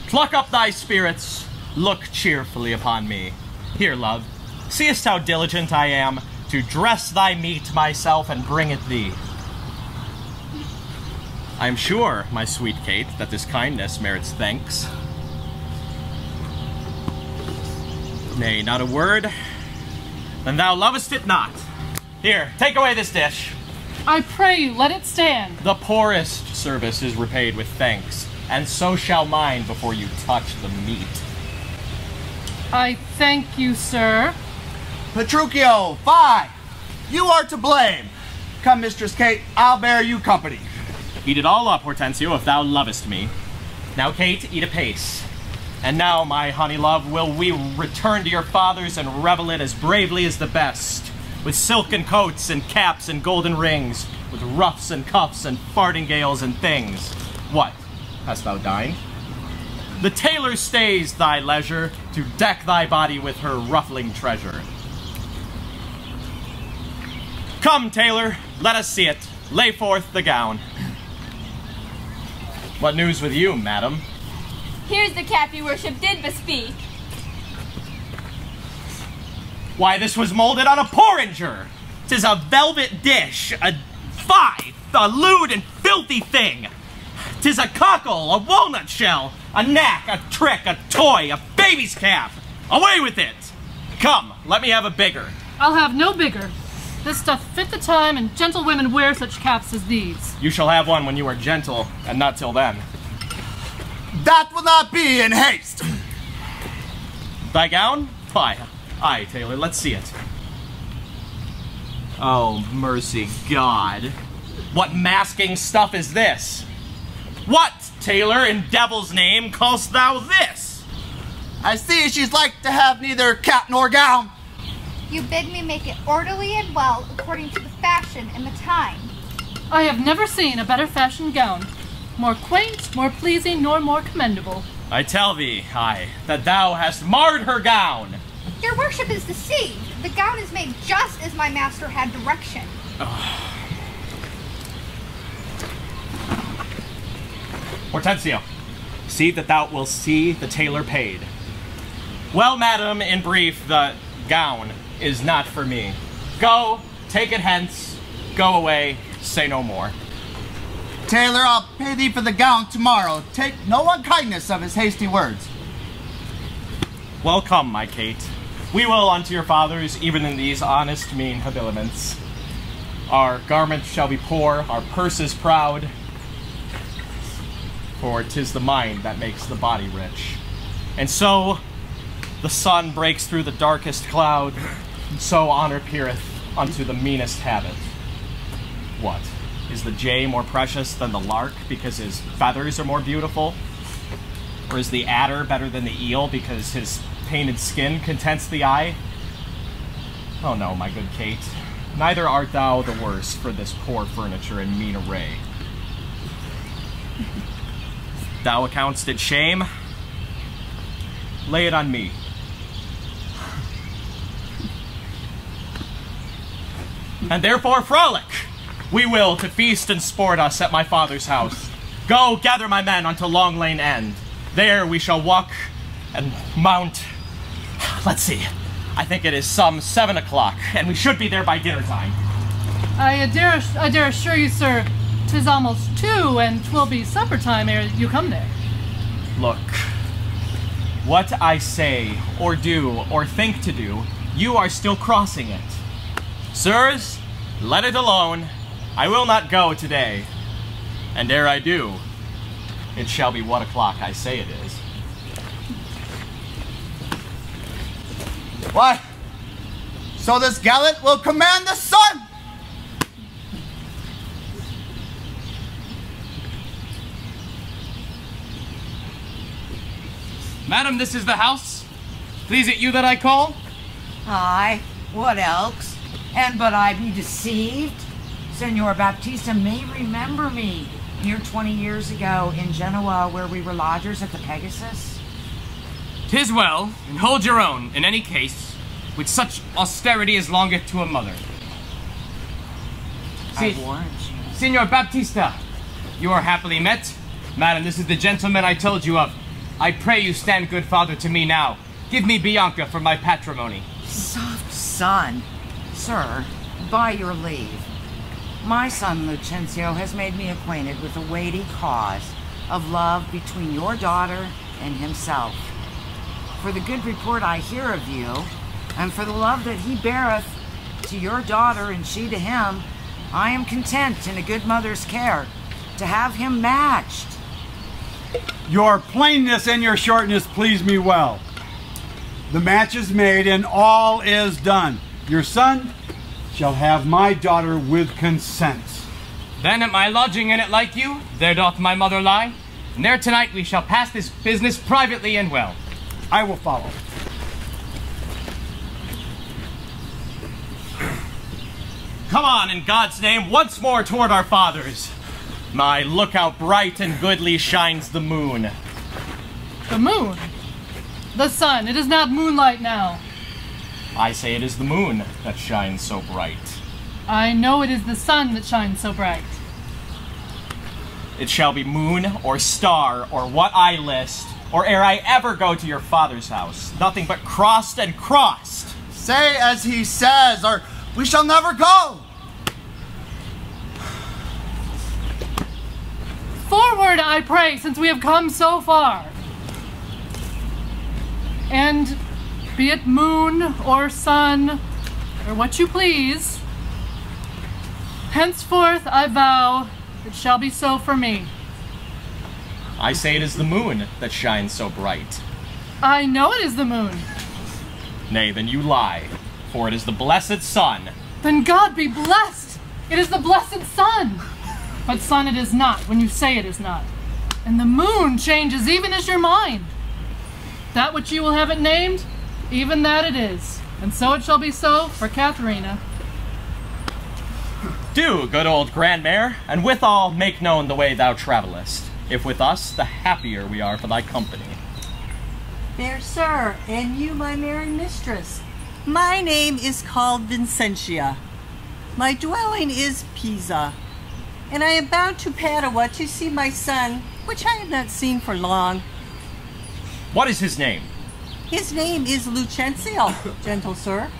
Speaker 8: Pluck up thy spirits, look cheerfully upon me. Here, love, seest how diligent I am to dress thy meat myself and bring it thee. I am sure, my sweet Kate, that this kindness merits thanks. Nay, not a word. Then thou lovest it not. Here, take away this dish.
Speaker 5: I pray you, let it stand.
Speaker 8: The poorest service is repaid with thanks, and so shall mine before you touch the meat.
Speaker 5: I thank you, sir.
Speaker 6: Petruchio, fie! You are to blame. Come, Mistress Kate, I'll bear you company.
Speaker 8: Eat it all up, Hortensio, if thou lovest me. Now, Kate, eat apace. And now, my honey love, will we return to your fathers and revel it as bravely as the best, with silken coats and caps and golden rings, with ruffs and cuffs and fartingales and things. What, hast thou dined? The tailor stays thy leisure to deck thy body with her ruffling treasure. Come, tailor, let us see it. Lay forth the gown. What news with you, madam?
Speaker 10: Here's the cap your worship did bespeak.
Speaker 8: Why, this was molded on a porringer. 'Tis a velvet dish, a lewd and filthy thing. 'Tis a cockle, a walnut shell, a knack, a trick, a toy, a baby's cap. Away with it! Come, let me have a bigger.
Speaker 5: I'll have no bigger. This doth fit the time, and gentlewomen wear such caps as these.
Speaker 8: You shall have one when you are gentle, and not till then.
Speaker 6: That will not be in haste.
Speaker 8: Thy gown? Why, aye, tailor, let's see it. Oh, mercy God. What masking stuff is this? What, tailor, in devil's name, call'st thou this?
Speaker 6: I see she's like to have neither cap nor gown.
Speaker 13: You bid me make it orderly and well according to the fashion and the time.
Speaker 5: I have never seen a better fashioned gown. More quaint, more pleasing, nor more commendable.
Speaker 8: I tell thee, aye, that thou hast marred her gown.
Speaker 13: Your worship is deceived. The gown is made just as my master had direction.
Speaker 8: Hortensio, see that thou wilt see the tailor paid. Well, madam, in brief, the gown is not for me. Go, take it hence, go away, say no more.
Speaker 6: tailor, I'll pay thee for the gown tomorrow. Take no unkindness of his hasty words.
Speaker 8: Well, come, my Kate. We will unto your fathers, even in these honest, mean habiliments. Our garments shall be poor, our purses proud, for 'tis the mind that makes the body rich. And so the sun breaks through the darkest cloud, and so honor peereth unto the meanest habit. What? Is the jay more precious than the lark because his feathers are more beautiful? Or is the adder better than the eel because his painted skin contents the eye? Oh no, my good Kate. Neither art thou the worse for this poor furniture and mean array. Thou account'st it shame? Lay it on me. And therefore frolic! We will to feast and sport us at my father's house. Go, gather my men unto Long Lane End. There we shall walk and mount. Let's see. I think it is some 7 o'clock, and we should be there by dinner time.
Speaker 5: I dare assure you, sir, 'tis almost 2, and 'twill be supper time ere you come there.
Speaker 8: Look, what I say, or do, or think to do, you are still crossing it. Sirs, let it alone. I will not go today. And ere I do, it shall be what o'clock I say it is.
Speaker 6: Why, so this gallant will command the sun!
Speaker 2: Madam, this is the house. Please it you that I call?
Speaker 12: Aye, what else? And but I be deceived? Senor Baptista may remember me near 20 years ago in Genoa where we were lodgers at the Pegasus.
Speaker 2: 'Tis well, and hold your own, in any case, with such austerity as longeth to a mother.
Speaker 12: I warned you.
Speaker 2: Signor Baptista, you are happily met. Madam, this is the gentleman I told you of. I pray you stand good father to me now. Give me Bianca for my patrimony.
Speaker 12: Soft son. Sir, by your leave. My son Lucencio has made me acquainted with the weighty cause of love between your daughter and himself. For the good report I hear of you, and for the love that he beareth to your daughter and she to him, I am content in a good mother's care to have him matched.
Speaker 3: Your plainness and your shortness please me well. The match is made and all is done. Your son shall have my daughter with consent.
Speaker 2: Then at my lodging in it like you, there doth my mother lie, and there tonight we shall pass this business privately and well.
Speaker 3: I will follow.
Speaker 8: Come on, in God's name, once more toward our fathers. My lookout bright and goodly shines the moon.
Speaker 5: The moon? The sun. It is not moonlight now.
Speaker 8: I say it is the moon that shines so bright.
Speaker 5: I know it is the sun that shines so bright.
Speaker 8: It shall be moon or star or what I list, or ere I ever go to your father's house, nothing but crossed and crossed.
Speaker 6: Say as he says, or we shall never go.
Speaker 5: Forward, I pray, since we have come so far. And be it moon or sun, or what you please, henceforth I vow it shall be so for me.
Speaker 8: I say it is the moon that shines so bright.
Speaker 5: I know it is the moon.
Speaker 8: Nay, then you lie, for it is the blessed sun.
Speaker 5: Then God be blessed! It is the blessed sun! But sun it is not when you say it is not. And the moon changes even as your mind. That which you will have it named, even that it is. And so it shall be so for Katharina.
Speaker 8: Do, good old grandmare, and withal make known the way thou travellest. If with us, the happier we are for thy company.
Speaker 14: Fair sir, and you my merry mistress. My name is called Vincentia. My dwelling is Pisa, and I am bound to Padua to see my son, which I have not seen for long.
Speaker 8: What is his name?
Speaker 14: His name is Lucencio, gentle sir.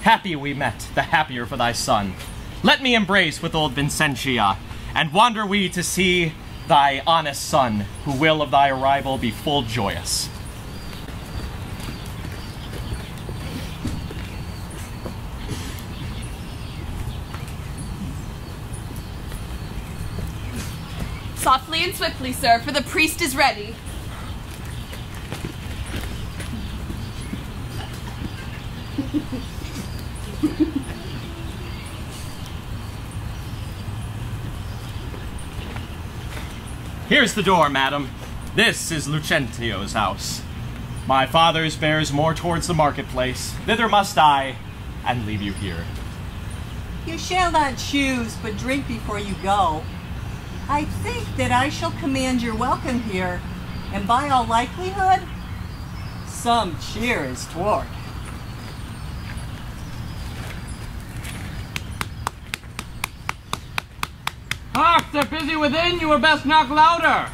Speaker 8: Happy we met, the happier for thy son. Let me embrace with old Vincentia, and wander we to see thy honest son, who will of thy arrival be full joyous.
Speaker 7: Softly and swiftly, sir, for the priest is ready.
Speaker 8: Here's the door, madam. This is Lucentio's house. My father's bears more towards the marketplace. Thither must I, and leave you here.
Speaker 14: You shall not choose, but drink before you go. I think that I shall command your welcome here, and by all likelihood, some cheer is toward.
Speaker 4: Hark, they're busy within. You were best knock louder.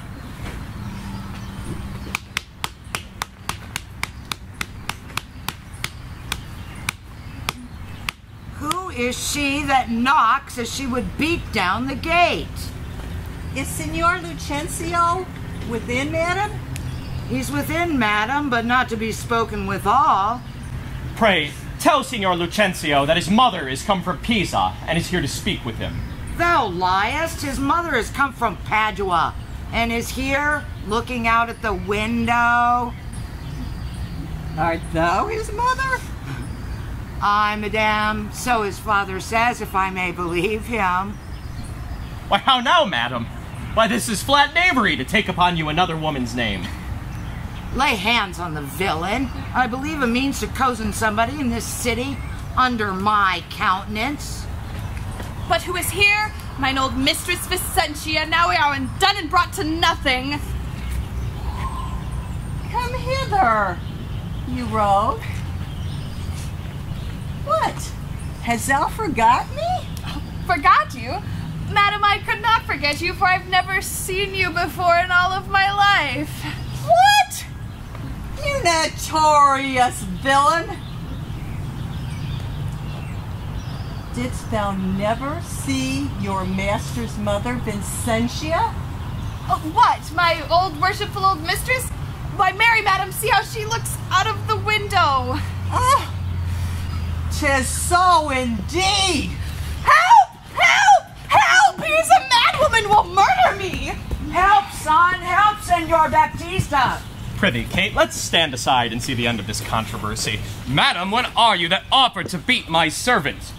Speaker 12: Who is she that knocks as she would beat down the gate?
Speaker 14: Is Signor Lucencio within, madam?
Speaker 12: He's within, madam, but not to be spoken withal.
Speaker 8: Pray, tell Signor Lucencio that his mother is come from Pisa, and is here to speak with him.
Speaker 12: Thou liest. His mother has come from Padua, and is here, looking out at the window.
Speaker 14: Art thou his mother?
Speaker 12: Aye, madame, so his father says, if I may believe him.
Speaker 8: Why, how now, madam? Why, this is flat knavery to take upon you another woman's name.
Speaker 12: Lay hands on the villain. I believe a means to cozen somebody in this city under my countenance.
Speaker 7: But who is here? Mine old mistress Vicentia. Now we are undone and brought to nothing.
Speaker 14: Come hither, you rogue. What? Hast thou forgot me?
Speaker 7: Forgot you? Madam, I could not forget you, for I've never seen you before in all of my life.
Speaker 14: What? You notorious villain! Didst thou never see your master's mother, Vicentia?
Speaker 7: What? My old worshipful old mistress? Why, Mary, madam, see how she looks out of the window.
Speaker 14: Ah, 'tis so indeed.
Speaker 7: Help! Help! Help! Here's a madwoman will murder me!
Speaker 12: Help, son! Help, Senor Baptista!
Speaker 8: Prithee, Kate, let's stand aside and see the end of this controversy.
Speaker 2: Madam, what are you that offered to beat my servant?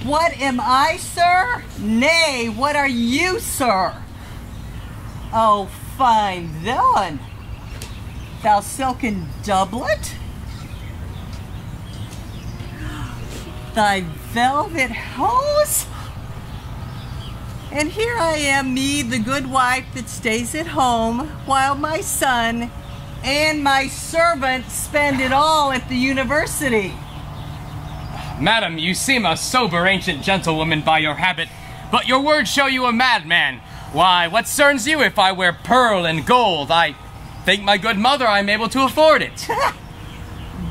Speaker 14: What am I, sir? Nay, what are you, sir? Oh, fine villain. Thou silken doublet? Thy velvet hose? And here I am, me, the good wife that stays at home, while my son and my servant spend it all at the university.
Speaker 2: Madam, you seem a sober ancient gentlewoman by your habit, but your words show you a madman. Why, what cerns you if I wear pearl and gold? I think my good mother I'm able to afford it.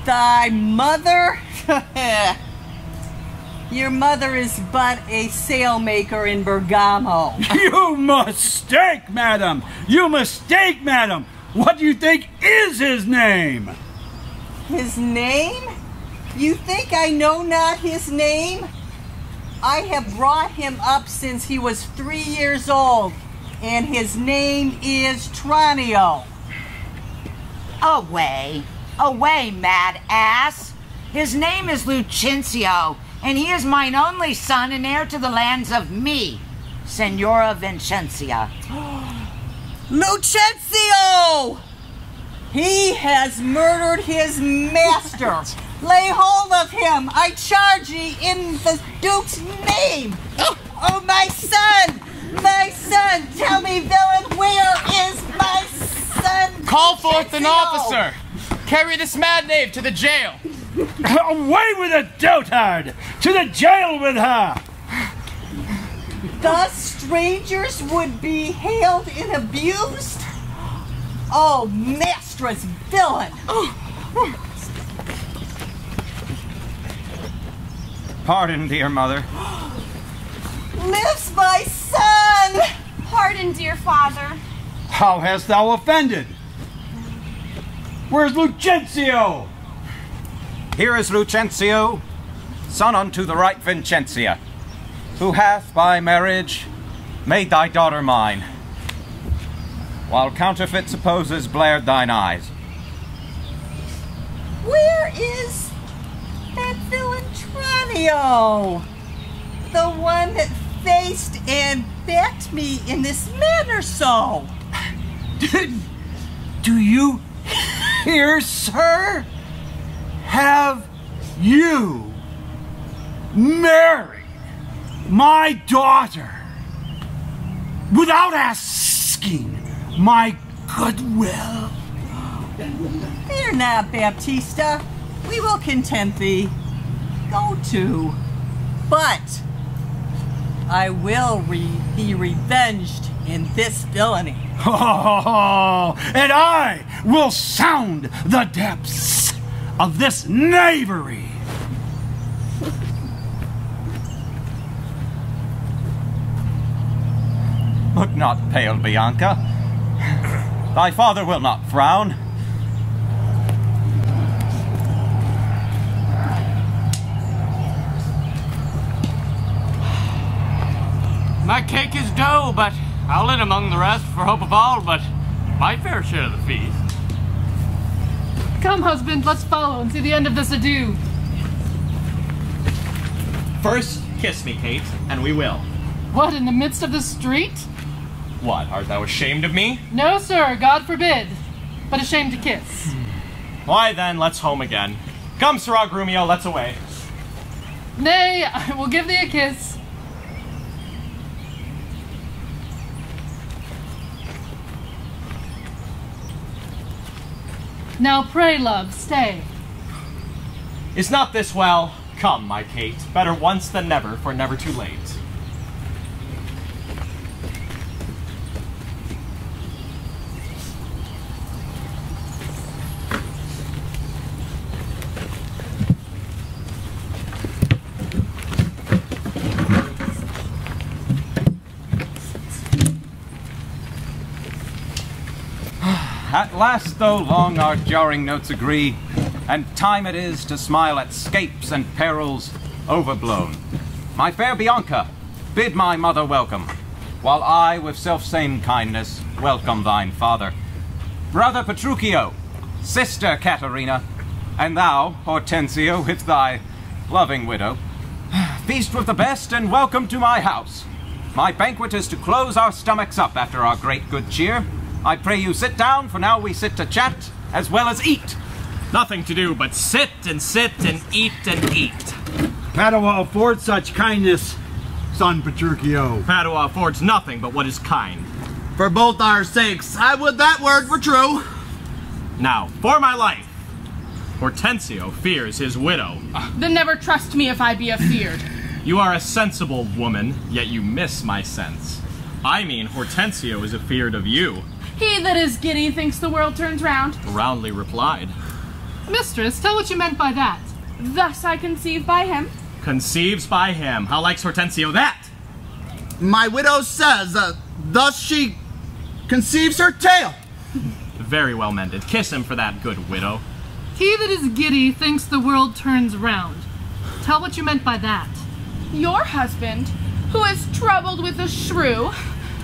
Speaker 14: Thy mother? Your mother is but a sailmaker in Bergamo.
Speaker 3: You mistake, madam! You mistake, madam! What do you think is his name?
Speaker 14: His name? You think I know not his name? I have brought him up since he was 3 years old, and his name is Tranio.
Speaker 12: Away, away, mad ass! His name is Lucencio, and he is mine only son and heir to the lands of me, Senora Vicentia.
Speaker 14: Lucencio! He has murdered his master. Lay hold of him, I charge ye, in the Duke's name. Oh, my son! My son! Tell me, villain, where is my son?
Speaker 2: Call forth an officer! Carry this mad knave to the jail!
Speaker 3: Away with the dotard! To the jail with her!
Speaker 14: Thus strangers would be hailed and abused? Oh, mistress villain!
Speaker 1: Pardon, dear mother.
Speaker 14: Lives my son!
Speaker 10: Pardon, dear father.
Speaker 3: How hast thou offended? Where's Lucentio?
Speaker 1: Here is Lucentio, son unto the right Vincentia, who hath by marriage made thy daughter mine, while counterfeit supposes blared thine eyes.
Speaker 14: Where is that villain Tranio? The one that faced and backed me in this manner so?
Speaker 3: Do you hear, sir? Have you married my daughter without asking my goodwill?
Speaker 14: Fear not, Baptista. We will content thee. Go to. But I will be revenged in this villainy.
Speaker 3: And I will sound the depths of this knavery.
Speaker 1: Look not pale, Bianca. Thy father will not frown.
Speaker 4: My cake is dough, but I'll in among the rest for hope of all, but my fair share of the feast.
Speaker 5: Come, husband, let's follow and see the end of this ado.
Speaker 8: First, kiss me, Kate, and we will.
Speaker 5: What, in the midst of the street?
Speaker 8: What, art thou ashamed of me?
Speaker 5: No, sir, God forbid, but ashamed to kiss.
Speaker 8: Why then, let's home again. Come, Sir Agrumio, let's away.
Speaker 5: Nay, I will give thee a kiss. Now pray, love, stay.
Speaker 8: Is not this well? Come, my Kate, better once than never, for never too late.
Speaker 1: At last, though long our jarring notes agree, and time it is to smile at scapes and perils overblown. My fair Bianca, bid my mother welcome, while I with self-same kindness welcome thine father. Brother Petruchio, sister Caterina, and thou, Hortensio, with thy loving widow, feast with the best and welcome to my house. My banquet is to close our stomachs up after our great good cheer. I pray you sit down, for now we sit to chat as well as eat.
Speaker 8: Nothing to do but sit and eat and eat.
Speaker 3: Padua affords such kindness, son Petruchio.
Speaker 8: Padua affords nothing but what is kind.
Speaker 6: For both our sakes, I would that word were true.
Speaker 8: Now, for my life, Hortensio fears his widow.
Speaker 10: Then never trust me if I be afeard.
Speaker 8: You are a sensible woman, yet you miss my sense. I mean, Hortensio is afeard of you.
Speaker 10: He that is giddy thinks the world turns round.
Speaker 8: Roundly replied.
Speaker 5: Mistress, tell what you meant by that.
Speaker 10: Thus I conceive by him.
Speaker 8: Conceives by him. How likes Hortensio that?
Speaker 6: My widow says, thus she conceives her tale.
Speaker 8: Very well mended. Kiss him for that, good widow.
Speaker 5: He that is giddy thinks the world turns round. Tell what you meant by that.
Speaker 10: Your husband, who is troubled with a shrew,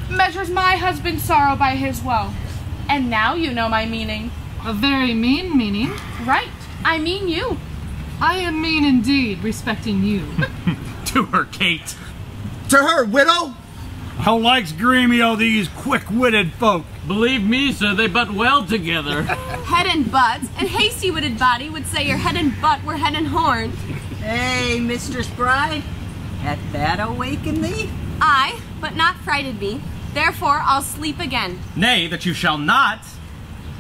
Speaker 10: measures my husband's sorrow by his woe. And now you know my meaning.
Speaker 5: A very mean meaning.
Speaker 10: Right. I mean you.
Speaker 5: I am mean indeed, respecting you.
Speaker 8: To her, Kate.
Speaker 6: To her, widow?
Speaker 3: How likes Gremio these quick-witted folk?
Speaker 4: Believe me, sir, they butt well together.
Speaker 10: Head and butt, and hasty-witted body would say your head and butt were head and horn.
Speaker 14: Hey, Mistress Bride, hath that awakened thee?
Speaker 10: Aye, but not frighted me. Therefore, I'll sleep again.
Speaker 8: Nay, that you shall not.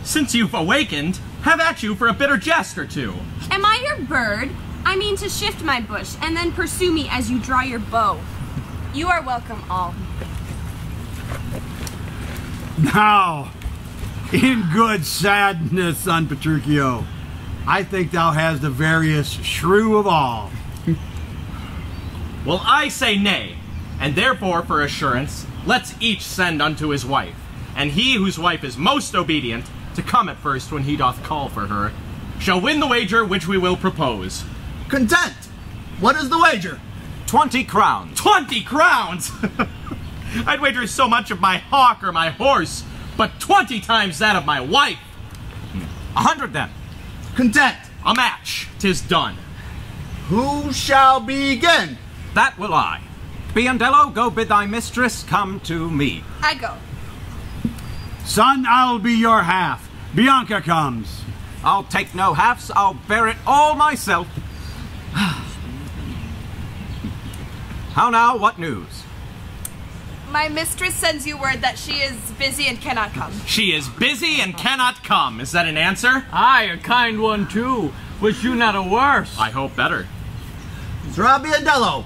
Speaker 8: Since you've awakened, have at you for a bitter jest or two.
Speaker 10: Am I your bird? I mean to shift my bush, and then pursue me as you draw your bow. You are welcome, all.
Speaker 3: Now, in good sadness, son Petruchio, I think thou hast the veriest shrew of all.
Speaker 8: Well, I say nay, And therefore, for assurance, let's each send unto his wife, and he whose wife is most obedient, to come at first when he doth call for her, shall win the wager which we will propose.
Speaker 6: Content. What is the wager?
Speaker 1: 20 crowns.
Speaker 8: 20 crowns! I'd wager so much of my hawk or my horse, but 20 times that of my wife.
Speaker 1: 100 then.
Speaker 6: Content.
Speaker 8: A match. 'Tis done.
Speaker 6: Who shall begin?
Speaker 1: That will I. Biondello, go bid thy mistress come to me.
Speaker 7: I go.
Speaker 3: Son, I'll be your half. Bianca comes.
Speaker 1: I'll take no halves, I'll bear it all myself. How now, what news?
Speaker 7: My mistress sends you word that she is busy and cannot come.
Speaker 8: She is busy and cannot come. Is that an answer?
Speaker 4: Aye, a kind one too. Wish you not a worse.
Speaker 8: I hope better.
Speaker 6: Sir Biondello,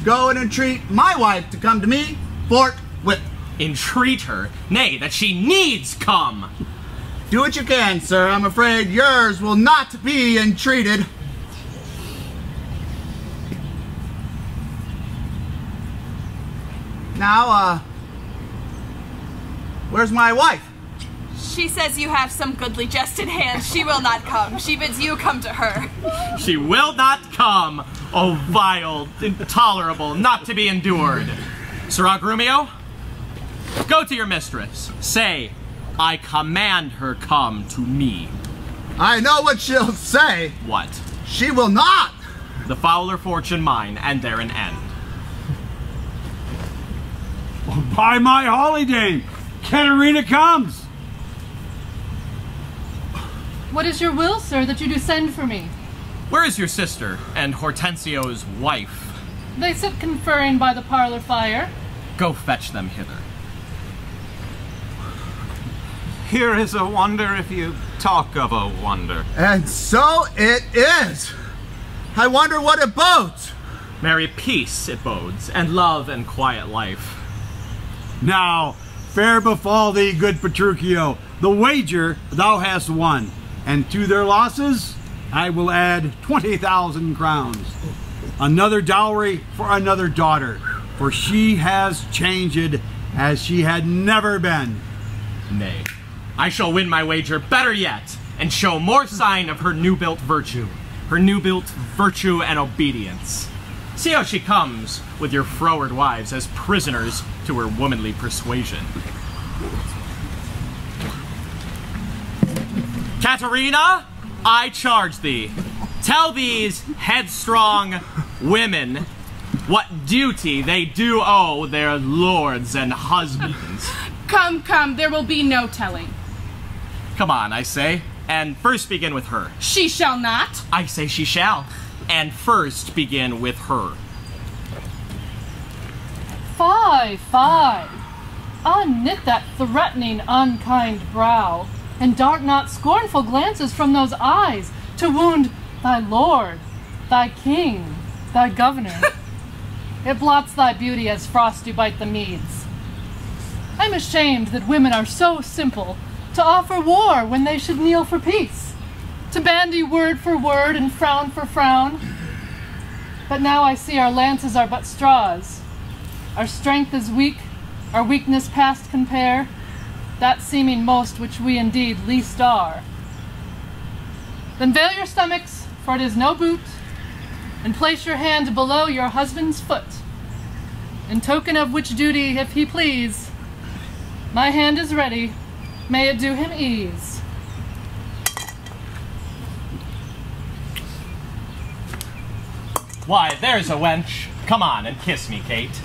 Speaker 6: go and entreat my wife to come to me forthwith.
Speaker 8: Entreat her? Nay, that she needs come.
Speaker 6: Do what you can, sir. I'm afraid yours will not be entreated. Now, where's my wife?
Speaker 7: She says you have some goodly jest in hand. She will not come. She bids you come to her.
Speaker 8: She will not come. Oh, vile, intolerable, not to be endured. Sir Agrumio, go to your mistress. Say, I command her come to me.
Speaker 6: I know what she'll say.
Speaker 8: What?
Speaker 6: She will not.
Speaker 8: The fouler fortune mine, and there an end.
Speaker 3: By my holiday, Katerina comes.
Speaker 5: What is your will, sir, that you do send for me?
Speaker 8: Where is your sister and Hortensio's wife?
Speaker 5: They sit conferring by the parlor fire.
Speaker 8: Go fetch them hither.
Speaker 1: Here is a wonder if you talk of a wonder.
Speaker 6: And so it is. I wonder what it bodes.
Speaker 8: Merry peace it bodes, and love and quiet life.
Speaker 3: Now, fair befall thee, good Petruchio. The wager thou hast won, and to their losses I will add 20,000 crowns. Another dowry for another daughter, for she has changed as she had never been.
Speaker 8: Nay, I shall win my wager better yet, and show more sign of her new-built virtue. Her new-built virtue and obedience. See how she comes with your froward wives as prisoners to her womanly persuasion. Katerina, I charge thee, tell these headstrong women what duty they do owe their lords and husbands.
Speaker 10: Come, come, there will be no telling.
Speaker 8: Come on, I say, and first begin with her.
Speaker 10: She shall not.
Speaker 8: I say she shall, and first begin with her.
Speaker 5: Fie, fie. Unknit that threatening, unkind brow, and dart not scornful glances from those eyes to wound thy lord, thy king, thy governor. It blots thy beauty as frost do bite the meads. I'm ashamed that women are so simple to offer war when they should kneel for peace, to bandy word for word and frown for frown. But now I see our lances are but straws. Our strength is weak, our weakness past compare, that seeming most which we indeed least are. Then veil your stomachs, for it is no boot, and place your hand below your husband's foot, in token of which duty, if he please, my hand is ready, may it do him ease.
Speaker 8: Why, there's a wench. Come on and kiss me, Kate.